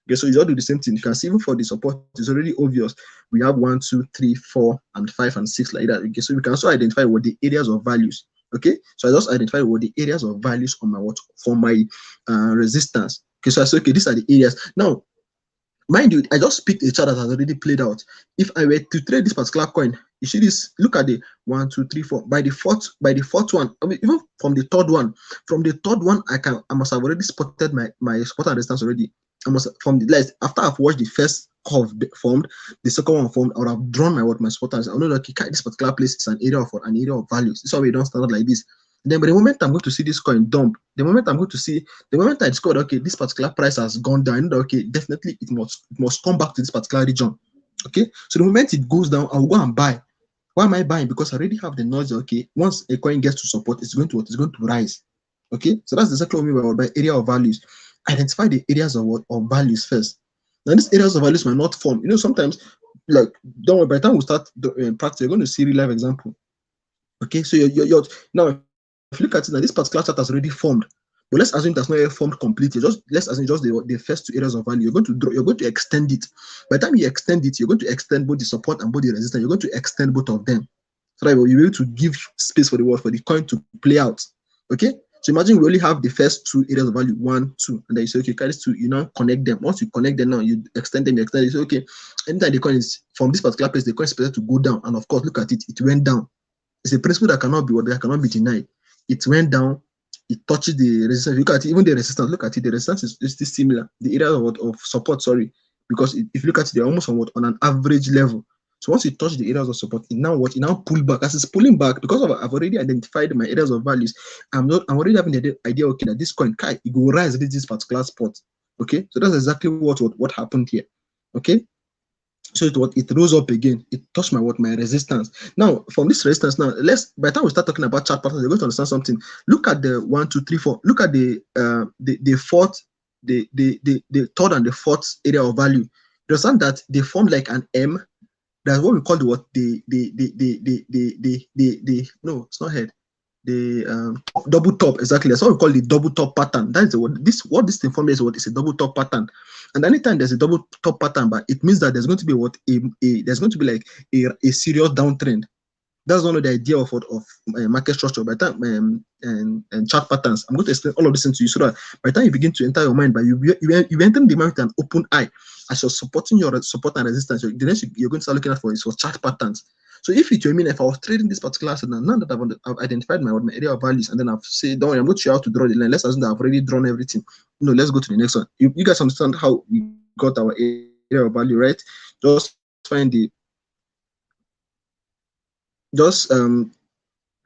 Okay, so you just do the same thing. You can see even for the support, it's already obvious. We have 1, 2, 3, 4, and 5 and 6 like that. Okay, so we can also identify what the areas of values. Okay, so I just identified what the areas of values on my resistance. Okay, so I said okay, these are the areas. Now, mind you, I just picked a chart that has already played out. If I were to trade this particular coin, you see this, look at the 1, 2, 3, 4. By the fourth one, I mean, even from the third one, I must have already spotted my support and resistance already. After I've watched the first curve formed, the second one formed, I would have drawn my support and resistance. I know that this particular place is an area of values. This is why we don't start out like this. Then, but the moment I'm going to see this coin dump, the moment I discovered, okay, this particular price has gone down, I know that, okay, definitely it must come back to this particular region. Okay, so the moment it goes down, I'll go and buy. Why am I buying? Because I already have the knowledge. Okay, once a coin gets to support, it's going to rise. Okay, so that's exactly what I mean by area of values. Identify the areas of values first. Now, these areas of values might not form. You know, sometimes, like, don't worry. By the time we start practice, you're going to see real life example. Okay, so you're now. If you look at it now, this particular chart has already formed. But let's assume that's not yet formed completely. Let's assume the first two areas of value. You're going to extend it. By the time you extend it, you're going to extend both the support and both the resistance. You're going to extend both of them. So that you'll be able to give space for the coin to play out. Okay? So imagine we only have the first two areas of value, 1, 2, and then you say, okay, carry 2, you now connect them. Once you connect them now, you extend them, you say, okay, anytime the coin is from this particular place, the coin is expected to go down. And of course, look at it, it went down. It's a principle that cannot be denied. It went down, it touches the resistance. Look at it, even the resistance, look at it, the resistance is still similar. The area of support, because if you look at it, they're almost on an average level. So once you touch the areas of support, it now pull back. As it's pulling back, because I've already identified my areas of values, I'm already having the idea, okay, that this coin, it will rise at this particular spot. Okay, so that's exactly what happened here. Okay. So it rose up again. It touched my resistance. Now, from this resistance, by the time we start talking about chart patterns, you're going to understand something. Look at the 1, 2, 3, 4. Look at the fourth, the third and the fourth area of value. You understand that they form like an M. That's what we call no, it's not head. double top. Exactly, that's what we call the double top pattern. That is what this thing form is. What is a double top pattern? And anytime there's a double top pattern, but it means that there's going to be there's going to be like a serious downtrend. That's one of the idea of market structure. By the time and chart patterns, I'm going to explain all of this to you so that by the time you begin to enter your mind, but you enter the market with an open eye as you're supporting your support and resistance. The next you're going to start looking at for is for chart patterns. So if it were me, if I was trading this particular asset, now that I've identified my area of values, and then I've said, don't worry, I'm going to show you how to draw the line. Let's assume that I've already drawn everything. No, let's go to the next one. You guys understand how we got our area of value, right? Just find the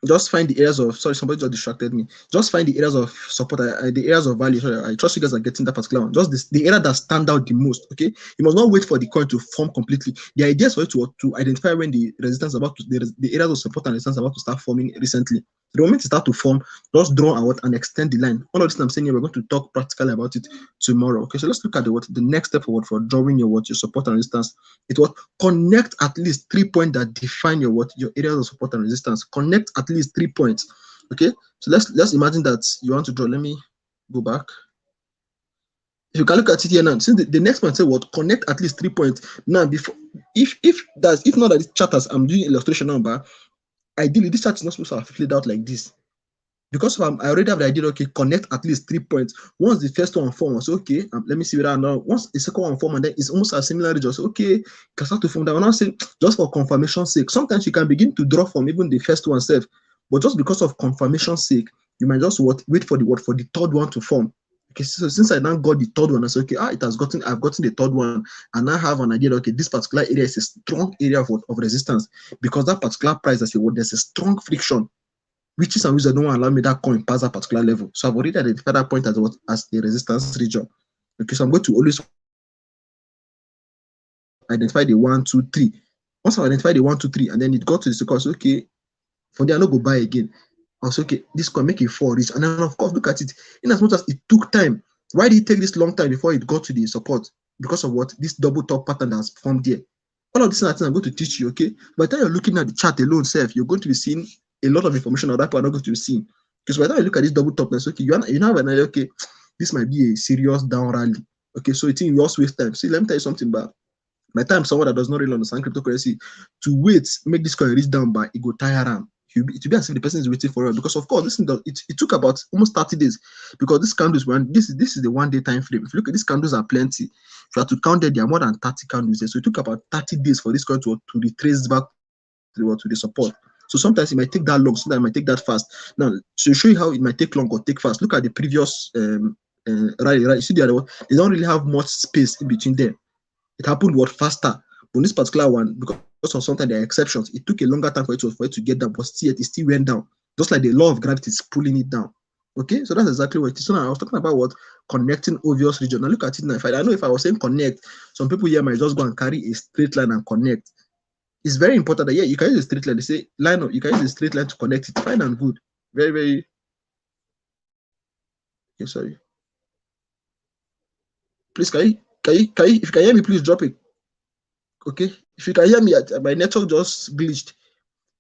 just find the areas of, sorry, somebody just distracted me. Just find the areas of support, the areas of value. Sorry, I trust you guys are getting that particular one. Just the area that stand out the most. Okay, you must not wait for the coin to form completely. The idea is for you to identify when the resistance about to, the areas of support and resistance about to start forming recently. The moment it start to form, just draw out and extend the line. All of this I'm saying here, we're going to talk practically about it tomorrow. Okay, so let's look at the next step forward for drawing your support and resistance. It was connect at least 3 points that define your areas of support and resistance. Connect at least 3 points. Okay, so let's imagine that you want to draw. Let me go back. If you can look at it here now, since the next point say what, connect at least 3 points. Now, before if not that this chart as I'm doing illustration number, ideally this chart is not supposed to have filled out like this. Because I already have the idea, okay, connect at least 3 points. Once the first one forms, okay, let me see whether now. Once the second one forms, and then it's almost a similar region. So, okay, can start to form that. When I say just for confirmation's sake, sometimes you can begin to draw from even the first one self, but just because of confirmation's sake, you might just wait for the third one to form. Okay, so since I now got the third one, I say, okay, I've gotten the third one, and I have an idea that, okay, this particular area is a strong area of resistance because that particular price, I say, well, there's a strong friction. Which is some reason don't allow me that coin pass that particular level. So I've already identified that point as a resistance region. Okay, so I'm going to always identify the 1, 2, 3. Once I identify the 1, 2, 3, and then it got to the second, so okay, from there I no go buy again. I was okay, this coin make it 4 reach, and then of course look at it. In as much as it took time, why did it take this long time before it got to the support? Because of what? This double top pattern that's formed there. All of these things I'm going to teach you. Okay, by the time you're looking at the chart alone, self, you're going to be seeing a lot of information that people are not going to see. Because by the time you look at this double top, that's okay, you have an idea, okay, this might be a serious down rally. Okay, so it's in your waste time. See, let me tell you something about by the time someone that does not really understand cryptocurrency to wait, make this coin reach down by it go tire them. It will be as if the person is waiting for it. Because of course, it took about almost 30 days because these candles this is the 1 day time frame. If you look at these candles are plenty. If you have to count it, there are more than 30 candles there. So it took about 30 days for this coin to retrace back to the support. So sometimes it might take that long, sometimes it might take that fast. Now, to show you how it might take long or take fast, look at the previous rally. You see the other one, they don't really have much space in between them. It happened faster. On this particular one, because of sometimes there are exceptions, it took a longer time for it to get down, but still it still went down. Just like the law of gravity is pulling it down. Okay, so that's exactly what it is. So now I was talking about what connecting obvious region. Now look at it now. I know if I was saying connect, some people here might just go and carry a straight line and connect. It's very important that you can use a straight line. They say line up, you can use a straight line to connect it. Fine and good. Very, very. Okay, sorry. Please, if you can hear me, please drop it. Okay. If you can hear me, my network just glitched.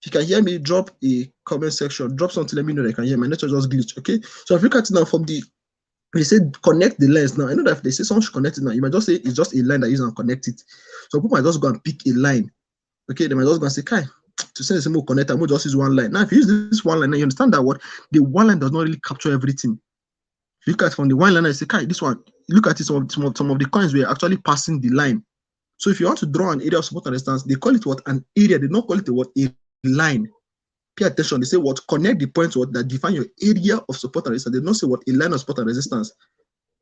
If you can hear me, drop a comment section. Drop something, let me know that I can hear. My network just glitched. Okay. So if you look at it now from they say connect the lines now. I know that if they say someone should connect it now, you might just say it's just a line that you use and connect it. So people might just go and pick a line. Okay, they might just go and say, Kai, to send a simple connector, we'll just use one line. Now, if you use this one line, now you understand that the one line does not really capture everything. If you look at from the one line, I say, Kai, this one, look at it, some of the coins were actually passing the line. So if you want to draw an area of support and resistance, they call it an area. They don't call it a line. Pay attention. They say connect the points that define your area of support and resistance. They don't say a line of support and resistance.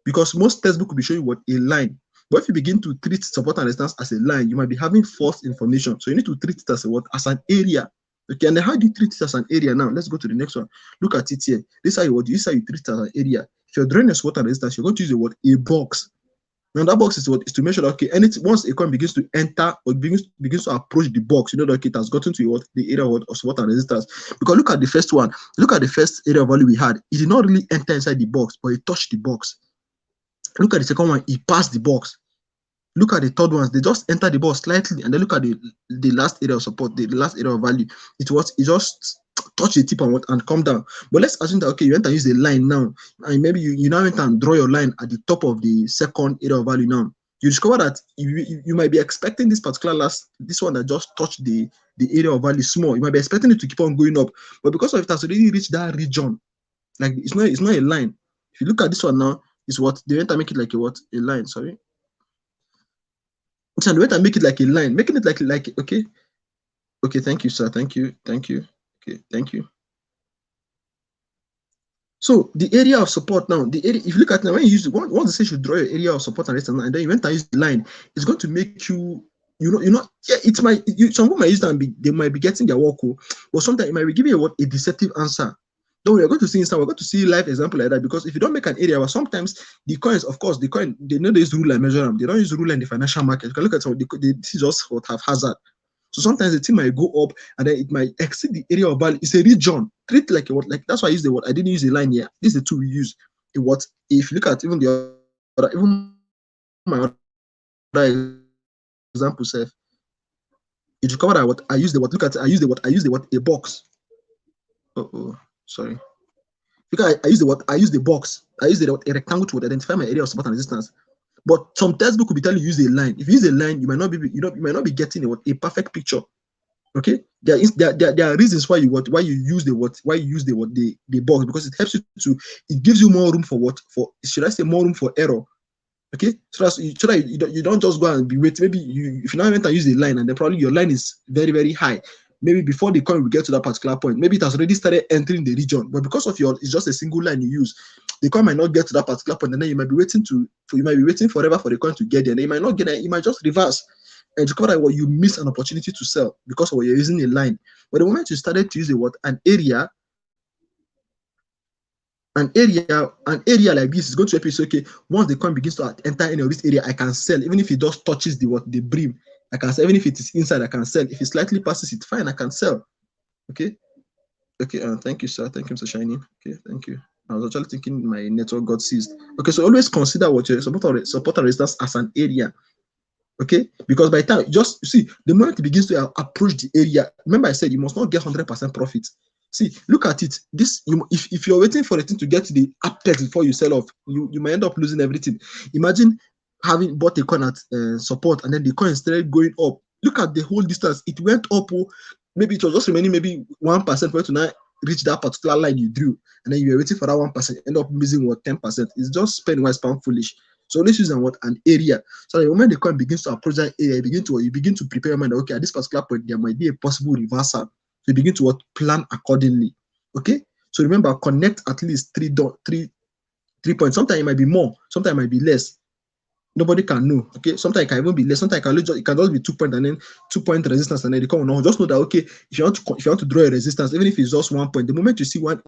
Because most textbooks will be showing a line. But if you begin to treat support and resistance as a line, you might be having false information. So you need to treat it as an area. Okay, and then how do you treat it as an area now? Let's go to the next one. Look at it here. This is how you treat it as an area. If you're drawing a support and resistance, you're going to use a box. Now that box is to make sure that okay, once a coin begins to enter or begins to approach the box, you know that it has gotten to the area of support and resistance. Because look at the first one. Look at the first area of value we had. It did not really enter inside the box, but it touched the box. Look at the second one, it passed the box. Look at the third ones, they just enter the box slightly, and then look at the last area of support, the last area of value. It just touch the tip and come down. But let's assume that, okay, you went and use a line now, and maybe you now went and draw your line at the top of the second area of value now. You discover that you might be expecting this particular this one that just touched the area of value small. You might be expecting it to keep on going up, but because of it has already reached that region, like it's not a line. If you look at this one now, it's what they went and make it like a line. Sorry. So they went and make it like a line, making it like okay. Okay, thank you, sir. Thank you. Okay, thank you. So the area of support now, the area, if you look at now, when you use once they say you draw your area of support and resistance, and then you went and use the line, it's going to make you, yeah, it might, some people might use that and they might be getting their work, but sometimes it might be giving you a deceptive answer. Don't worry, we're going to see inside, we're going to see live example like that, because if you don't make an area, sometimes the coins, of course, they know they use rule and measure them. They don't use rule in the financial market. You can look at some, this is just what haphazard. So sometimes the thing might go up and then it might exceed the area of value. It's a region. Treat it like a what? Like that's why I use the word. I didn't use a line here. This is the two we use. A what? If you look at even the other, even my other example self, you discover that what I use the what? Look at it, I use the what? A box. Sorry. Because I use the what? I use the box. I use the a rectangle to identify my area of support and resistance. But some textbook will be telling you use a line. If you use a line, you might not be getting a perfect picture. Okay, there are reasons why you use the box, because it helps you it gives you more room for should I say more room for error. Okay, so that you don't just go and be waiting. Maybe if you now went and use a line and then probably your line is very, very high. Maybe before the coin will get to that particular point, maybe it has already started entering the region, but because of it's just a single line you use, the coin might not get to that particular point, and then you might be waiting forever for the coin to get there. And you might not get there, you might just reverse and discover that you miss an opportunity to sell because you're using a line. But the moment you started to use an area like this is going to help you say, okay, once the coin begins to enter any of this area, I can sell, even if it just touches the brim. I can sell, even if it is inside, I can sell. If it slightly passes it, fine, I can sell. Okay. Thank you, sir. Thank you, Mr. Shiny. Okay, thank you. I was actually thinking my network got seized. Okay, so always consider what your support and resistance as an area. Okay, because by the time just see the moment it begins to approach the area, remember I said you must not get 100% profit. See, look at it. If you're waiting for the thing to get to the apex before you sell off, you might end up losing everything. Imagine having bought a coin at support and then the coin started going up. Look at the whole distance. It went up. Maybe it was just remaining maybe 1% for you to now reach that particular line you drew, and then you were waiting for that 1%, end up losing 10%. It's just spend wise, pound foolish. So let's use an area. So the moment the coin begins to approach that area, you begin to prepare your mind. Okay, at this particular point, there might be a possible reversal. So you begin to plan accordingly. Okay. So remember, connect at least three points. Sometimes it might be more. Sometimes it might be less. Nobody can know. Okay. Sometimes it can even be less. Sometimes it can just be 2 point and then 2 point resistance, and then they come on. Just know that okay, if you want to draw a resistance, even if it's just 1 point, the moment you see one,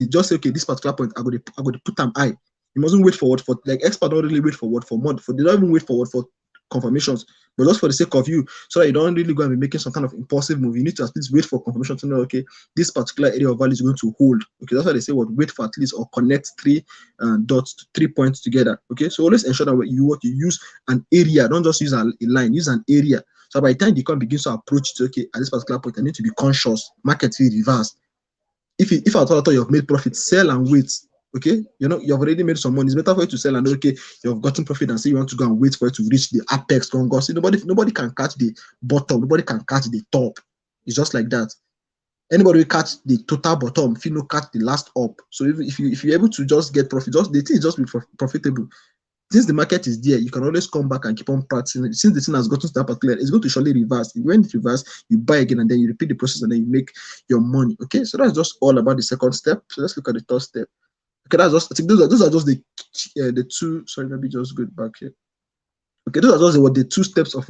you just say, okay, this particular point, I'm going to put them high. You mustn't wait for like expert don't really wait for they don't even wait for confirmations, but just for the sake of you, so that you don't really go and be making some kind of impulsive move. You need to at least wait for confirmation to know, okay, this particular area of value is going to hold. Okay, that's why they say wait for at least or connect 3 dots to 3 points together. Okay, so always ensure that you use an area, don't just use a line, use an area. So by the time the coin begins to approach it, okay, at this particular point, I need to be conscious. Market will reverse. If I thought you have made profit, sell and wait. Okay, you've already made some money. It's better for you to sell and okay, you've gotten profit and say you want to go and wait for it to reach the apex. See, nobody can catch the bottom. Nobody can catch the top. It's just like that. Anybody will catch the total bottom, if you know, catch the last up. So if you're able to just get profit, the thing is just be profitable. Since the market is there, you can always come back and keep on practicing. Since the thing has gotten to that particular, it's going to surely reverse. When it reverses, you buy again and then you repeat the process and then you make your money. Okay, so that's just all about the second step. So let's look at the third step. Okay, I think those are just the two. Sorry, maybe just go back here. Okay, those are just the 2 steps of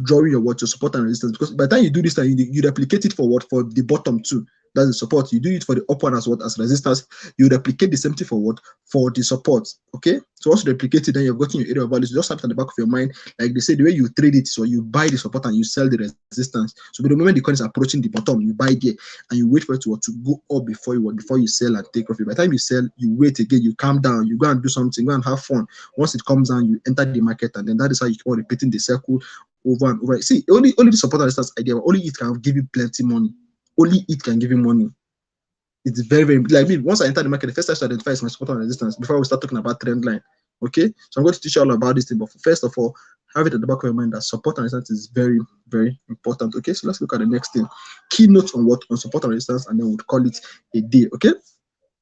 drawing your support and resistance. Because by the time you do this, you replicate it for the bottom too. That's the support. You do it for the up one as resistance. You replicate the same thing for the support. Okay, so once you replicate it, then you've gotten your area of values. You just have it at the back of your mind, like they say, the way you trade it. So you buy the support and you sell the resistance. So by the moment the coin is approaching the bottom, you buy there and you wait for it to go up before you sell and take profit. By the time you sell, you wait again, you calm down, you go and do something, go and have fun. Once it comes down, you enter the market, and then that is how you keep on repeating the circle over and over. See, only the support and resistance idea, only it can give you plenty money. Only it can give you money. It's very, very, like me, once I enter the market, the first time to identify is my support and resistance before we start talking about trend line. Okay, so I'm going to teach you all about this thing, but first of all, have it at the back of your mind that support and resistance is very, very important. Okay, so let's look at the next thing. Keynote on what? On support and resistance, and then we'll call it a day. Okay.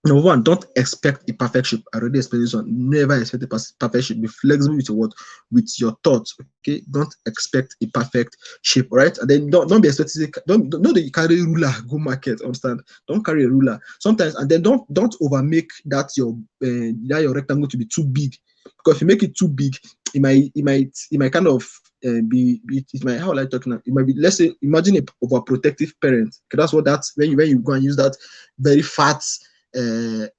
Number one, don't expect a perfect shape. I already explained this one. Never expect a perfect shape. Be flexible with your what? With your thoughts. Okay. Don't expect a perfect shape. Right. And then don't be expecting. Don't that you carry a ruler go market. Understand? Don't carry a ruler. Sometimes, and then don't over make that your rectangle to be too big. Because if you make it too big, it might kind of it might, how will I talk now? It might be, let's say, imagine a overprotective parent. Okay, that's what that's when you go and use that very fat area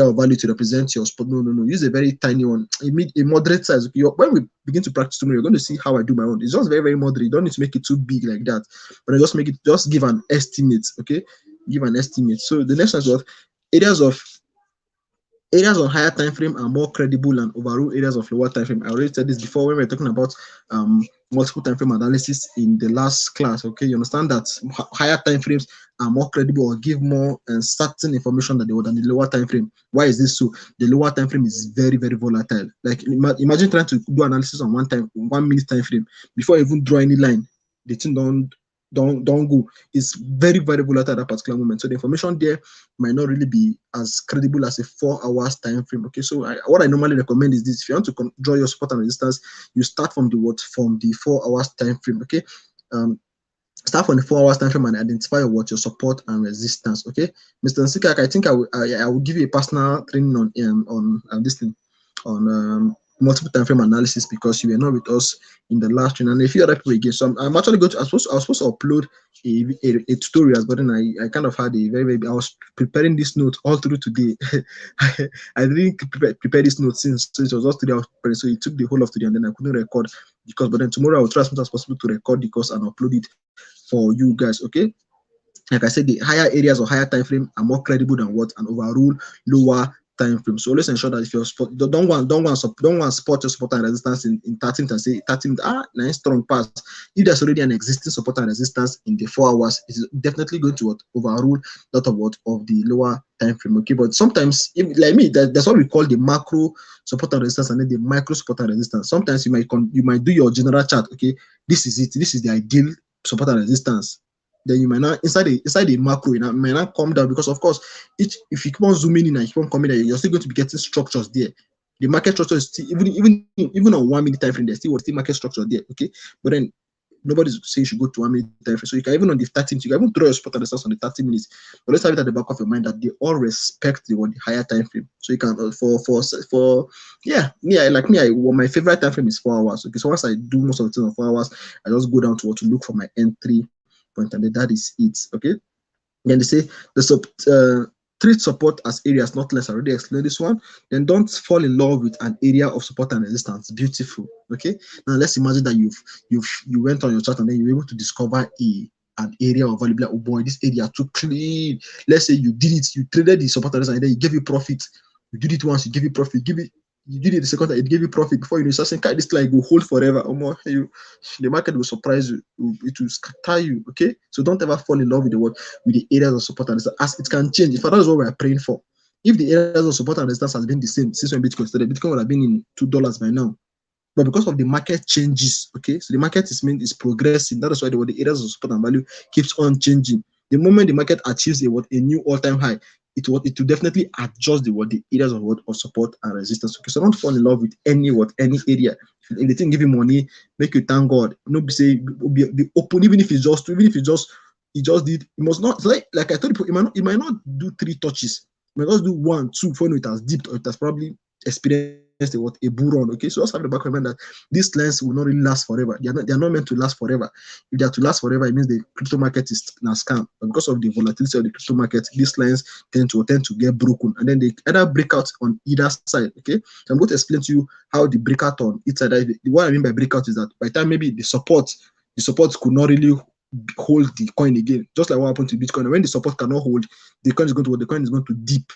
of value to represent your spot. No. Use a very tiny one, a moderate size. Okay, when we begin to practice tomorrow, you're going to see how I do my own. It's just very, very moderate. You don't need to make it too big like that, but I just give an estimate. Okay, give an estimate. So the next one is what? Areas on higher time frame are more credible than overall areas of lower time frame. I already said this before when we were talking about multiple time frame analysis in the last class. Okay, you understand that higher time frames are more credible or give more certain information than the lower time frame. Why is this so? The lower time frame is very, very volatile. Like imagine trying to do analysis on 1 minute time frame before you even draw any line. The thing don't go. It's very, very volatile at that particular moment. So the information there might not really be as credible as a 4 hours time frame. Okay, so what I normally recommend is this: if you want to draw your support and resistance, you start from the 4 hours time frame. Okay, start from the 4 hours time frame and identify your support and resistance. Okay, Mr. Nsika, I think I will give you a personal training on this thing, on multiple time frame analysis, because you were not with us in the last training, and a few other people again. So I'm actually going to, I was supposed to upload a tutorial, but then I kind of had a I was preparing this note all through today. I didn't prepare this note since, so it was just today I was preparing, so it took the whole of today, and then I couldn't record because, but then tomorrow I will try as much as possible to record the course and upload it for you guys. Okay, like I said, the higher areas or higher time frame are more credible than what an overall lower time frame. So always ensure that if you're don't want support your support and resistance in 30 minutes and say 30 minutes, nice strong pass. If there's already an existing support and resistance in the 4 hours, it's definitely going to overrule that of the lower time frame. Okay, but sometimes, like me, that's what we call the macro support and resistance and then the micro support and resistance. Sometimes you might do your general chart. Okay, this is it. This is the ideal support and resistance. Then you might not inside the macro, you might not come down, because of course, if you keep on zooming in and keep on coming down, you're still going to be getting structures there. The market structure is still, even on 1 minute time frame, there's still market structure there. Okay, but then nobody's saying you should go to 1 minute time frame. So you can even on the 30 minutes, you can even draw your support and resistance on the 30 minutes. But let's have it at the back of your mind that they all respect the higher time frame. So you can my favorite time frame is 4 hours. Okay, so once I do most of the things on 4 hours, I just go down to look for my entry point, and then that is it. Okay, then they say treat support as areas, not less. I already explained this one. Then don't fall in love with an area of support and resistance. Beautiful. Okay, now let's imagine that you went on your chart and then you were able to discover an area of value. Like, oh boy, this area too clean. Let's say you did it, you traded the support and resistance, and then you gave you profit. You did it once, you give you profit. You did it the second time, it gave you profit. Before you know, saying, this like will hold forever. The market will surprise you. It will scatter you. Okay, so don't ever fall in love with the areas of support and resistance, as it can change. If that is what we are praying for. If the areas of support and resistance has been the same since when Bitcoin started, Bitcoin would have been in $2 by now. But because of the market changes, okay, so the market is progressing. That is why the areas of support and value keeps on changing. The moment the market achieves a new all-time high, it will definitely adjust the areas of support and resistance. Okay, so don't fall in love with any area. If the thing give you money, make you thank God. No, be open, even if he just did. It must not, like I told you, it might not do 3 touches. It might just do 1, 2 before it has dipped, or it has probably experienced a bull run. Okay, so just have the back of mind that these lines will not really last forever. They are not meant to last forever. If they are to last forever, it means the crypto market is a scam. But because of the volatility of the crypto market, these lines tend to get broken, and then they either break out on either side. Okay, so I'm going to explain to you how the breakout on each side. What I mean by breakout is that by the time maybe the support could not really hold the coin again, just like what happened to Bitcoin. When the support cannot hold, the coin is going to dip.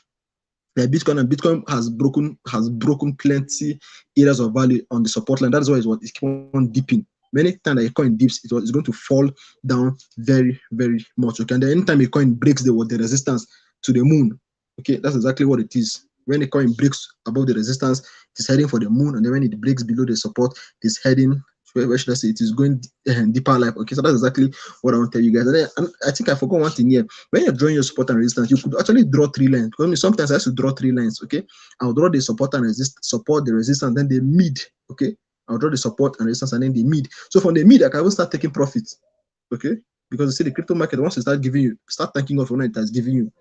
Like Bitcoin has broken plenty areas of value on the support line. That is why it's keep on dipping. Many times that a coin dips, it's going to fall down very, very much. Okay, and then anytime a coin breaks the resistance to the moon, okay, that's exactly what it is. When a coin breaks above the resistance, it is heading for the moon, and then when it breaks below the support, it is heading, where should I say, it is going deeper life. Okay, so that's exactly what I want to tell you guys. And I think I forgot one thing here. When you're drawing your support and resistance, you could actually draw 3 lines. Because sometimes I have to draw 3 lines. Okay, I'll draw the support and support, the resistance, then the mid. Okay, I'll draw the support and resistance, and then the mid. So from the mid, I can even start taking profits. Okay, because you see the crypto market, once you start giving you, start thanking God for what it has given you.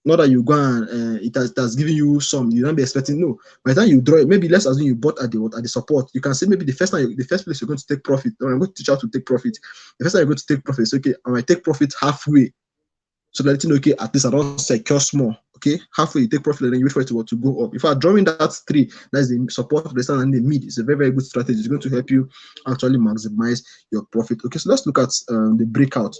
Not that you go and it has given you some, you don't be expecting. No, by the time you draw it, maybe let's assume you bought at the support. You can say maybe the first place you're going to take profit, or I'm going to teach you how to take profit. The first time you're going to take profit, so okay, I might take profit halfway. So that you know, okay, at least I don't secure small. Okay, halfway you take profit, and then you wait for it to go up. If I'm drawing that 3, that's the support, resistance, and the mid. It's a very, very good strategy. It's going to help you actually maximize your profit. Okay, so let's look at the breakout.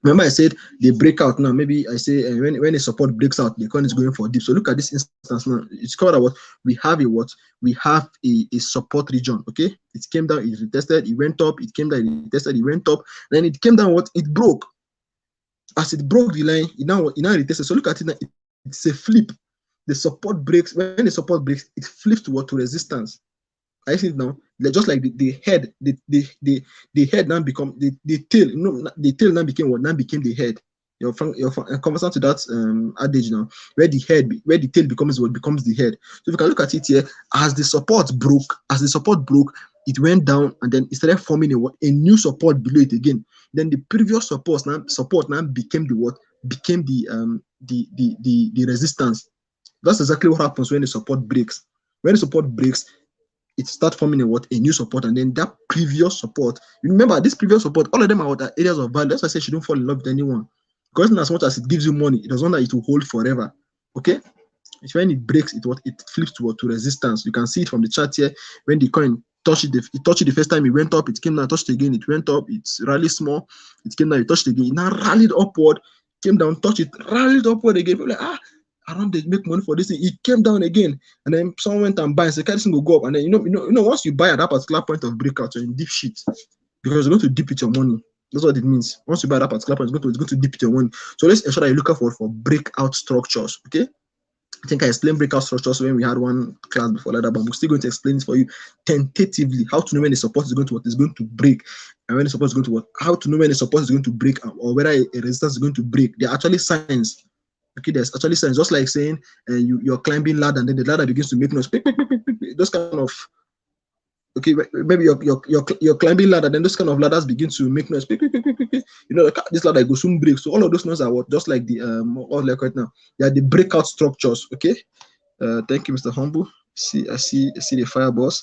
Remember, I said they break out now. Maybe I say when a support breaks out, the coin is going for dip. So look at this instance now. It's called what we have a what we have a support region. Okay, it came down, it retested, it went up, it came down, it retested, it went up, then it came down. What it broke. As it broke the line, it now retested. So look at it now. It's a flip. The support breaks. When the support breaks, it flips to what, to resistance. I see it now. Just like the head, the head now become the tail. No, the tail now became what? Now became the head. You're conversant to that adage now, where the tail becomes what becomes the head. So if you can look at it here, as the support broke, it went down, and then it started forming a new support below it again. Then the previous support now became the what? Became the resistance. That's exactly what happens when the support breaks. When the support breaks, it starts forming a new support, and then that previous support. Remember, this previous support, all of them are areas of value. That's why I say she don't fall in love with anyone, because as much as it gives you money, it doesn't like it will hold forever. Okay, it's when it breaks, it flips to resistance. You can see it from the chart here. When the coin touched it the first time, it went up, it came down, touched again, it went up, it's rallied small, it came down, it touched again, it now rallied upward, came down, touched it, rallied upward again. People like, I don't make money for this thing. It came down again, and then someone went and buy and said, this thing will go up. And then you know, once you buy at that particular point of breakout, you're in deep shit, because you're going to dip with your money. That's what it means. Once you buy that particular point, it's going to dip with your money. So let's ensure that you're looking for breakout structures. Okay, I think I explained breakout structures when we had one class before like that, but I'm still going to explain this for you tentatively. How to know when the support is going to break, and when the support is going to what? How to know when the support is going to break, or whether a resistance is going to break. There are actually signs. Okay, there's actually signs, just like saying you're climbing ladder, and then the ladder begins to make noise. Those kind of, okay, maybe you're climbing ladder, then those kind of ladders begin to make noise. You know, this ladder goes soon break. So all of those noises are what, just like the all like right now. They are the breakout structures. Okay. Thank you, Mr. Humble. I see the fire boss.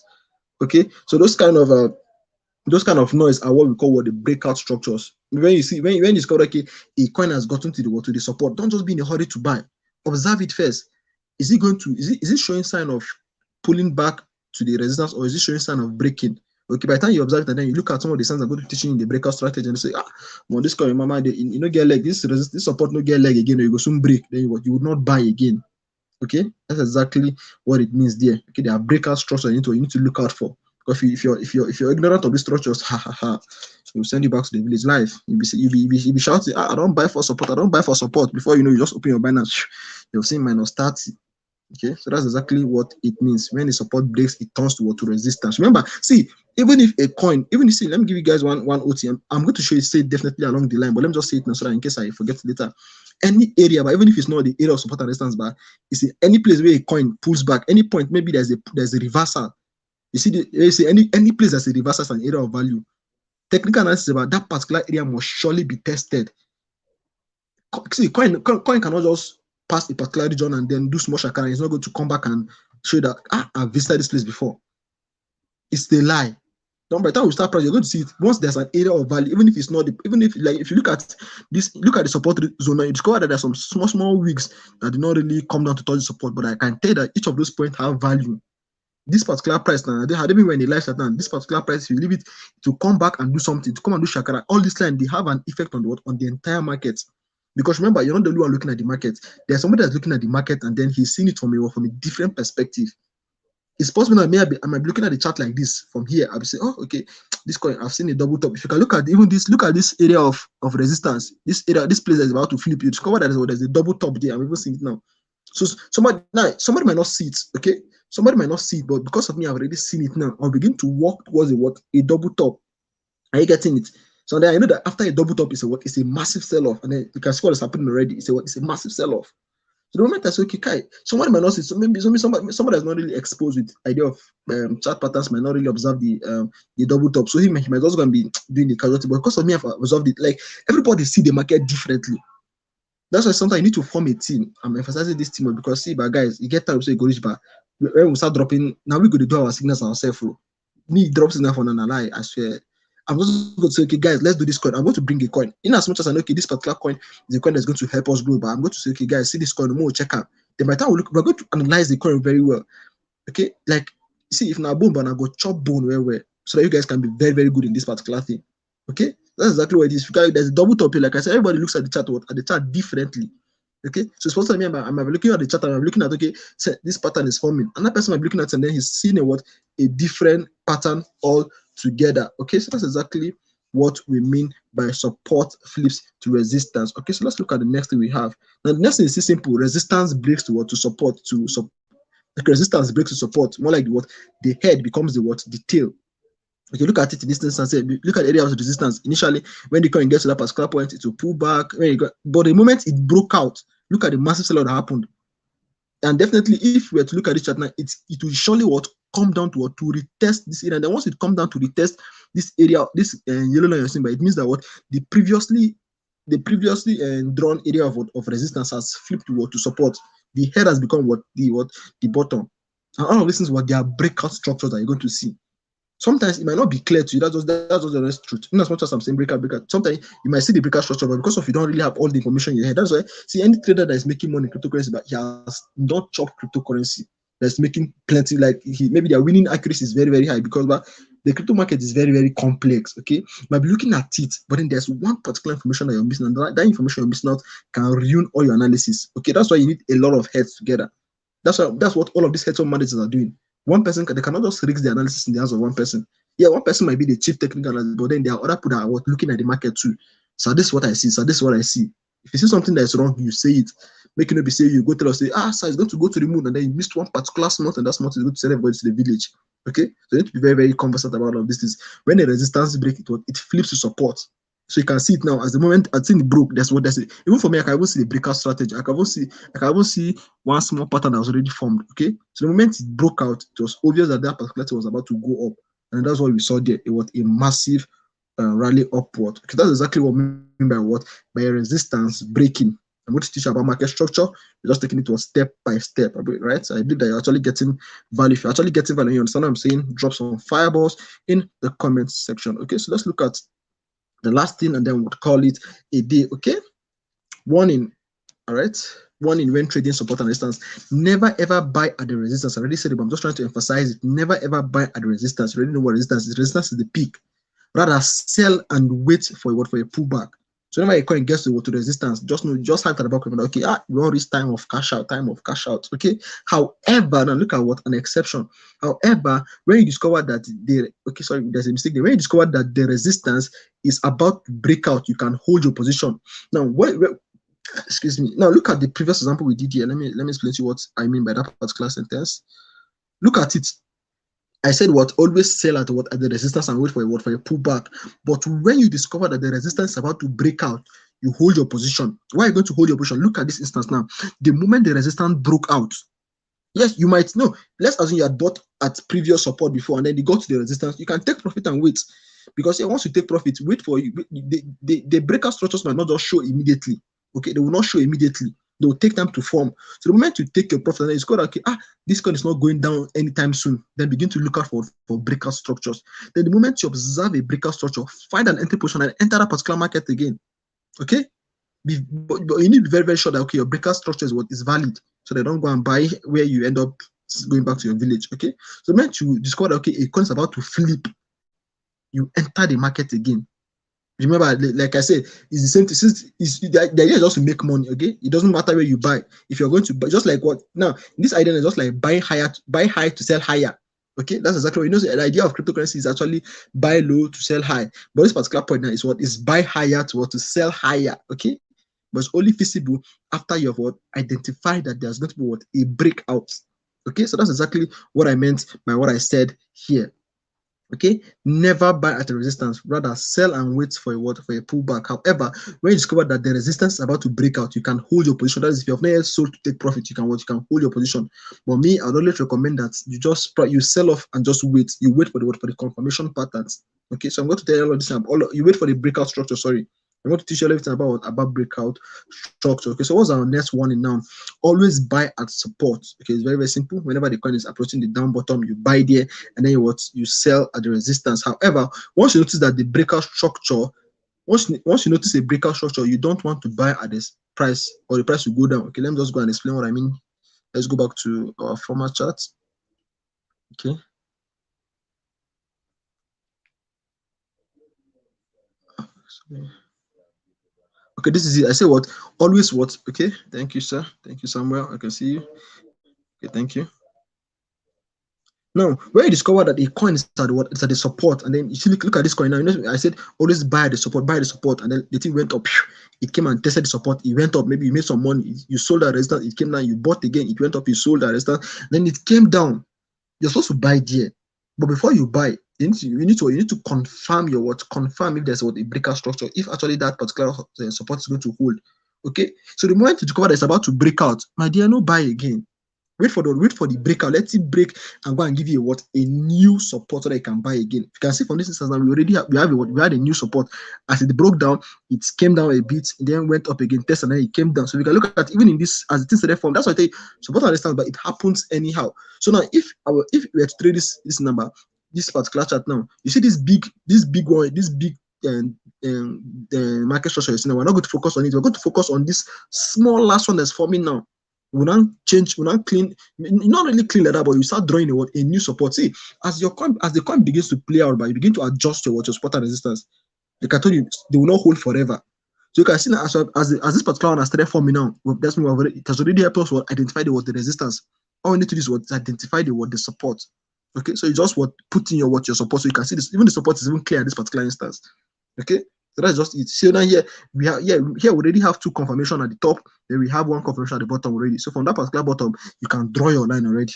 Okay, so those kind of noise are what we call the breakout structures. When you see when you discover okay, a coin has gotten to the support, don't just be in a hurry to buy. Observe it first. Is it showing sign of pulling back to the resistance, or is it showing sign of breaking? Okay, by the time you observe it, and then you look at some of the signs I'm going to teach you in the breakout strategy, and say, well, this coin, mama, you know, get leg, this support no get leg again, or you go soon break, then you would not buy again. Okay, that's exactly what it means there. Okay, there are breakout structures you need to look out for. Because if you're ignorant of these structures, will send you back to the village life. You'll be shouting, I don't buy for support, I don't buy for support. Before you know, you just open your Binance, you've seen -30. Okay, so that's exactly what it means. When the support breaks, it turns to resistance. Remember, see, even if a coin, let me give you guys one OTM. I'm going to show you, say definitely along the line, but let me just say it now so that in case I forget later. Any area, but even if it's not the area of support and resistance bar, it's any place where a coin pulls back, any point, maybe there's a reversal. You see, any place that's a reversal is an area of value. Technical analysis about that particular area must surely be tested. See, coin cannot just pass a particular region and then do small shakara. It's not going to come back and show that I've visited this place before. It's the lie. By the time we start pricing, you're going to see it. Once there's an area of value, even if it's not, if you look at the support zone, you discover that there's some small wigs that do not really come down to touch the support. But I can tell that each of those points have value. This particular price now, they had even when they live now. This particular price, if you leave it to come back and do something, to come and do shakara, all this line they have an effect on the entire market. Because remember, you're not the only one looking at the market. There's somebody that's looking at the market and then he's seeing it from a different perspective. It's possible that I might be looking at the chart like this from here. I'll be saying, oh, okay, this coin, I've seen a double top. If you can look at even this, look at this area of resistance, this place that is about to flip, you discover that there's a double top there. I'm even seeing it now. So somebody might not see it, okay? Somebody might not see it, but because of me, I've already seen it now. I'll begin to walk towards a double top. Are you getting it? So then I know that after a double top is it's a massive sell-off, and then you can see what is happening already. It's a massive sell-off. So the moment I say, okay, Kai, somebody might not see, so maybe somebody that's not really exposed with idea of chart patterns might not really observe the double top. So he might also going to be doing the casualty, but because of me, I've observed it. Like everybody see the market differently. That's why sometimes you need to form a team. I'm emphasizing this team because see, but guys, you get time so you go reach, but when we start dropping, now we go to do our signals ourselves. Me drop signal for an ally, I swear. I'm just going to say, okay, guys, let's do this coin. I'm going to bring a coin. In as much as I know, okay, this particular coin is a coin that's going to help us grow, but I'm going to say, okay, guys, see this coin, we'll check out. Then by the time we're going to analyze the coin very well. Okay, like, see, if now bone, but I go chop bone well, so that you guys can be very, very good in this particular thing. Okay, that's exactly what it is. There's a double top here. Like I said, everybody looks at the chart differently. Okay, so supposed to me, I'm looking at the chart and I'm looking at, okay, so this pattern is forming. Another person might be looking at it and then he's seeing a different pattern all together. Okay, so that's exactly what we mean by support flips to resistance. Okay, so let's look at the next thing we have. Now the next thing is simple. Resistance breaks to support to support. Like resistance breaks to support. More like the head becomes the tail. Okay, look at it in this instance. Look at the area of resistance. Initially, when the coin gets to that particular point, it will pull back. But the moment it broke out, look at the massive sell-out that happened. And definitely, if we were to look at this chart now, it will surely come down to retest this area. And then once it comes down to retest this area, this yellow line you're seeing, but it means that the previously drawn area of resistance has flipped to support. The head has become the bottom. And all of these things they are breakout structures that you're going to see. Sometimes it might not be clear to you. That's just the honest truth. In as much as I'm saying breakout. Sometimes you might see the breakout structure, but because you don't really have all the information in your head, that's why any trader that is making money in cryptocurrency, but he has not chopped cryptocurrency, that's making plenty. Like maybe their winning accuracy is very, very high because the crypto market is very, very complex. Okay, you might be looking at it, but then there's one particular information that you're missing, and that information you're missing out can ruin all your analysis. Okay, that's why you need a lot of heads together. That's what all of these hedge fund managers are doing. One person, they cannot just risk the analysis in the hands of one person. Yeah, one person might be the chief technical analyst, but then there are other people that are looking at the market too. So this is what I see. So this is what I see. If you see something that is wrong, you say it. Make it be say you go tell us, say, sir, it's going to go to the moon, and then you missed one particular slot, and that slot is going to send everybody to the village. Okay, so you need to be very, very conversant about all of these things. When the resistance break, it flips to support. So you can see it now. As the moment I've seen it broke, that's what that's it. Even for me, I can even see the breakout strategy. I can even see one small pattern that was already formed. Okay, so the moment it broke out, it was obvious that particular thing was about to go up, and that's what we saw there. It was a massive rally upward. Okay, that's exactly what I mean by resistance breaking. I'm going to teach you about market structure. You're just taking it to a step by step, right? So I believe that you're actually getting value. If you're actually getting value, you understand what I'm saying? Drop some fireballs in the comments section. Okay, so let's look at the last thing, and then we'll call it a day. Okay, warning. All right, warning when trading support and resistance. Never ever buy at the resistance. I already said it, but I'm just trying to emphasize it. Never ever buy at the resistance. You already know what resistance is. Resistance is the peak. Rather sell and wait for a pullback. So whenever a coin gets to resistance, just have that about okay, you want this time of cash out. Okay. However, now look at an exception. However, when you discover that there's a mistake there. When you discover that the resistance is about to break out, you can hold your position. Now, excuse me. Now look at the previous example we did here. Let me explain to you what I mean by that particular sentence. Look at it. I said always sell at the resistance and wait for a pullback. But when you discover that the resistance is about to break out, you hold your position. Why are you going to hold your position? Look at this instance now. The moment the resistance broke out, yes, you might know. Let's assume you had bought at previous support before, and then you got to the resistance. You can take profit and wait, because once you take profit, wait for you. The breakout structures might not just show immediately. Okay, they will not show immediately. They will take time to form. So the moment you take your profit, and it's called okay, this coin is not going down anytime soon. Then begin to look out for breakout structures. Then the moment you observe a breakout structure, find an entry position and enter that particular market again. Okay, but you need to be very, very sure that okay, your breakout structure is valid, so they don't go and buy where you end up going back to your village. Okay, so the moment you discover that okay, a coin is about to flip, you enter the market again. Remember, like I said, it's the same thing. The idea is just to make money, okay? It doesn't matter where you buy. If you're going to buy, just like now, this idea is just like buy high to sell higher. Okay, that's exactly what you know. The idea of cryptocurrency is actually buy low to sell high. But this particular point now is what is buy higher to what to sell higher. Okay, but it's only feasible after you have what identified that there's going to be what a breakout. Okay, so that's exactly what I meant by what I said here. Okay, never buy at a resistance, rather sell and wait for a what for a pullback. However, when you discover that the resistance is about to break out, you can hold your position. That is, if you have not yet sold to take profit, you can hold your position. But me, I would always recommend that you sell off and just wait. You wait for the confirmation patterns. Okay, so I'm going to tell you all of this. You wait for the breakout structure. Sorry, I'm going to teach you everything about breakout structure. Okay, so what's our next warning now? Always buy at support. Okay, it's very, very simple. Whenever the coin is approaching the down bottom, you buy there, and then you sell at the resistance. However, once you notice that the breakout structure, once you notice a breakout structure, you don't want to buy at this price, or the price will go down. Okay, let me just go and explain what I mean. Let's go back to our former chart. Okay. Okay, this is it. I say what? Always what? Okay, thank you, sir. Thank you, Samuel. I can see you. Okay, thank you. Now, when you discover that a coin is at what it's at the support, and then you see, look at this coin now. You know, I said always buy the support, and then the thing went up. It came and tested the support. It went up. Maybe you made some money. You sold that resistance. It came down. You bought again. It went up. You sold that resistance. Then it came down. You're supposed to buy there, but before you buy, you need to confirm your what? Confirm if there's what a breakout structure. If actually that particular support is going to hold. Okay. So the moment you discover that it's about to break out, my dear, no buy again. Wait for the breakout. Let it break and go and give you a new support so that you can buy again. You can see from this instance now, we had a new support. As it broke down, it came down a bit, and then went up again, test, and then it came down. So we can look at even in this as it is in form. That's why I tell you support and resistance, but it happens anyhow. So now if we were to trade this number, this particular chart now, you see this big one, this big the market structure. Now we're not going to focus on it. We're going to focus on this small last one that's forming now. We now change, we now clean, not really clean like that, but you start drawing a new support. See, as the coin begins to play out, but you begin to adjust your support and resistance. Like I told you, they will not hold forever. So you can see that as this particular one has started forming now, that's it has already helped us identify the resistance. All we need to do is identify the support. Okay, so you just put in your support, so you can see this. Even the support is even clear at this particular instance. Okay. So that's just it. So now here we already have two confirmation at the top, then we have one confirmation at the bottom already. So from that particular bottom, you can draw your line already.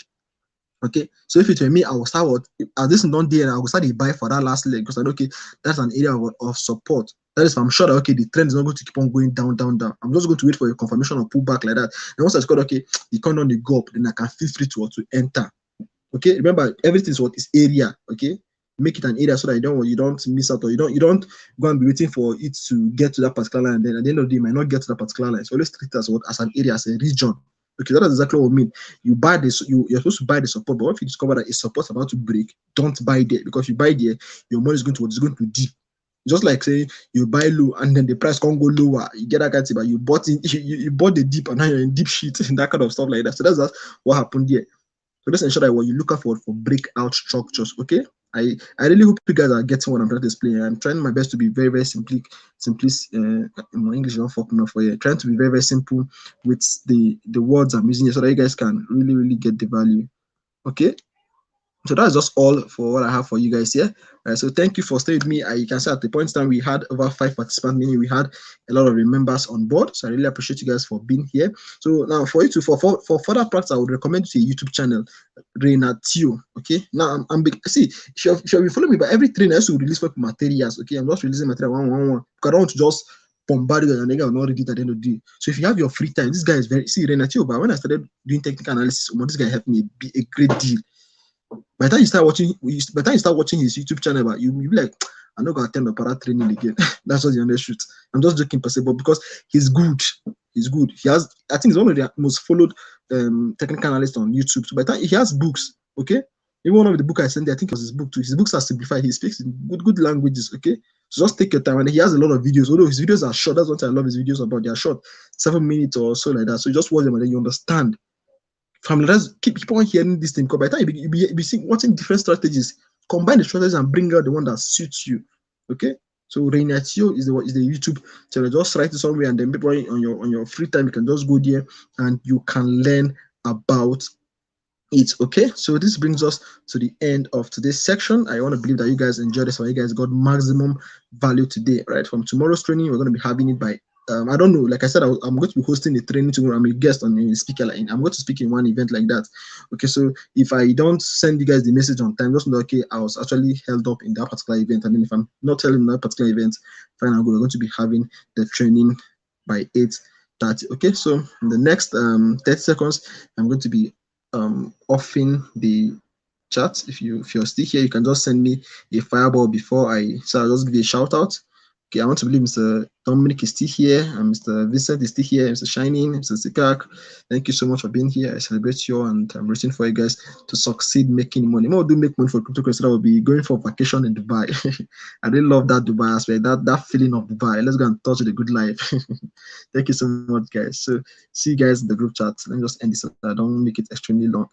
Okay. So if it were me, I will start as this is not there, I will start a buy for that last leg because I know okay, that's an area of support. That is if I'm sure that okay, the trend is not going to keep on going down. I'm just going to wait for a confirmation or pullback like that. And once I score okay, the coin on the go up, then I can feel free to enter. Okay, remember everything is area. Okay, make it an area so that you don't miss out, or you don't go and be waiting for it to get to that particular line. And then at the end of the day, you might not get to that particular line. So always treat it as an area, as a region. Okay, that is exactly what I mean. You buy this, you're supposed to buy the support, but if you discover that a support is about to break, don't buy there, because if you buy there, your money is going to dip. Just like saying you buy low and then the price can't go lower, you get that kind of thing, but you bought the dip and now you're in deep shit and that kind of stuff like that. So that's what happened here. So let's ensure that what you look out for breakout structures. Okay. I really hope you guys are getting what I'm trying to explain. I'm trying my best to be very, very my English not fucking enough for you. Trying to be very, very simple with the words I'm using here so that you guys can really, really get the value. Okay. So that's just all for what I have for you guys here. So thank you for staying with me. You can see at the point in time we had over 5 participants, meaning we had a lot of members on board. So I really appreciate you guys for being here. So now for you to for further practice, I would recommend you to a YouTube channel, Renatio. Okay. Now I'm see if you follow me, but every trainer has to release materials. Okay, I'm just releasing material one. I don't want to just bombard you and will not read it at the end of the day. So if you have your free time, this guy is Renatio. But when I started doing technical analysis, this guy helped me a great deal. By the time you start watching his YouTube channel, but you'll be like, I'm not gonna attend the para training again. That's what the undershoot. I'm just joking per se, but because he's good. He has, I think he's one of the most followed technical analysts on YouTube. So by the time he has books, okay. Even one of the book I sent, I think it was his book too. His books are simplified. He speaks in good languages, okay. So just take your time, and he has a lot of videos. Although his videos are short, that's what I love his videos about. They are short, 7 minutes or so like that. So you just watch them and then you understand. Familiarize, keep on hearing this thing, because by the time you be watching different strategies, combine the strategies and bring out the one that suits you. Okay. So Renatio is the YouTube channel. Just write it somewhere, and then on your free time you can just go there and you can learn about It's okay. So this brings us to the end of today's section. I want to believe that you guys enjoyed this, or you guys got maximum value today. Right, from tomorrow's training, we're going to be having it by I don't know. Like I said, I'm going to be hosting a training tomorrow. I'm a guest on a speaker line. I'm going to speak in one event like that. Okay, so if I don't send you guys the message on time, just know, okay, I was actually held up in that particular event. And then if I'm not telling that particular event, fine, I'm going to be having the training by 8:30. Okay, so in the next 30 seconds, I'm going to be offing the chat. If you're still here, you can just send me a fireball before so I'll just give you a shout out. Okay, I want to believe Mr. Dominic is still here, and Mr. Vincent is still here, Mr. Shining, Mr. Sikak. Thank you so much for being here. I celebrate you, and I'm rooting for you guys to succeed making money. More do make money for cryptocurrency. That will be going for vacation in Dubai. I really love that Dubai aspect, that feeling of Dubai. Let's go and touch the good life. Thank you so much, guys. So see you guys in the group chat. Let me just end this so I don't make it extremely long.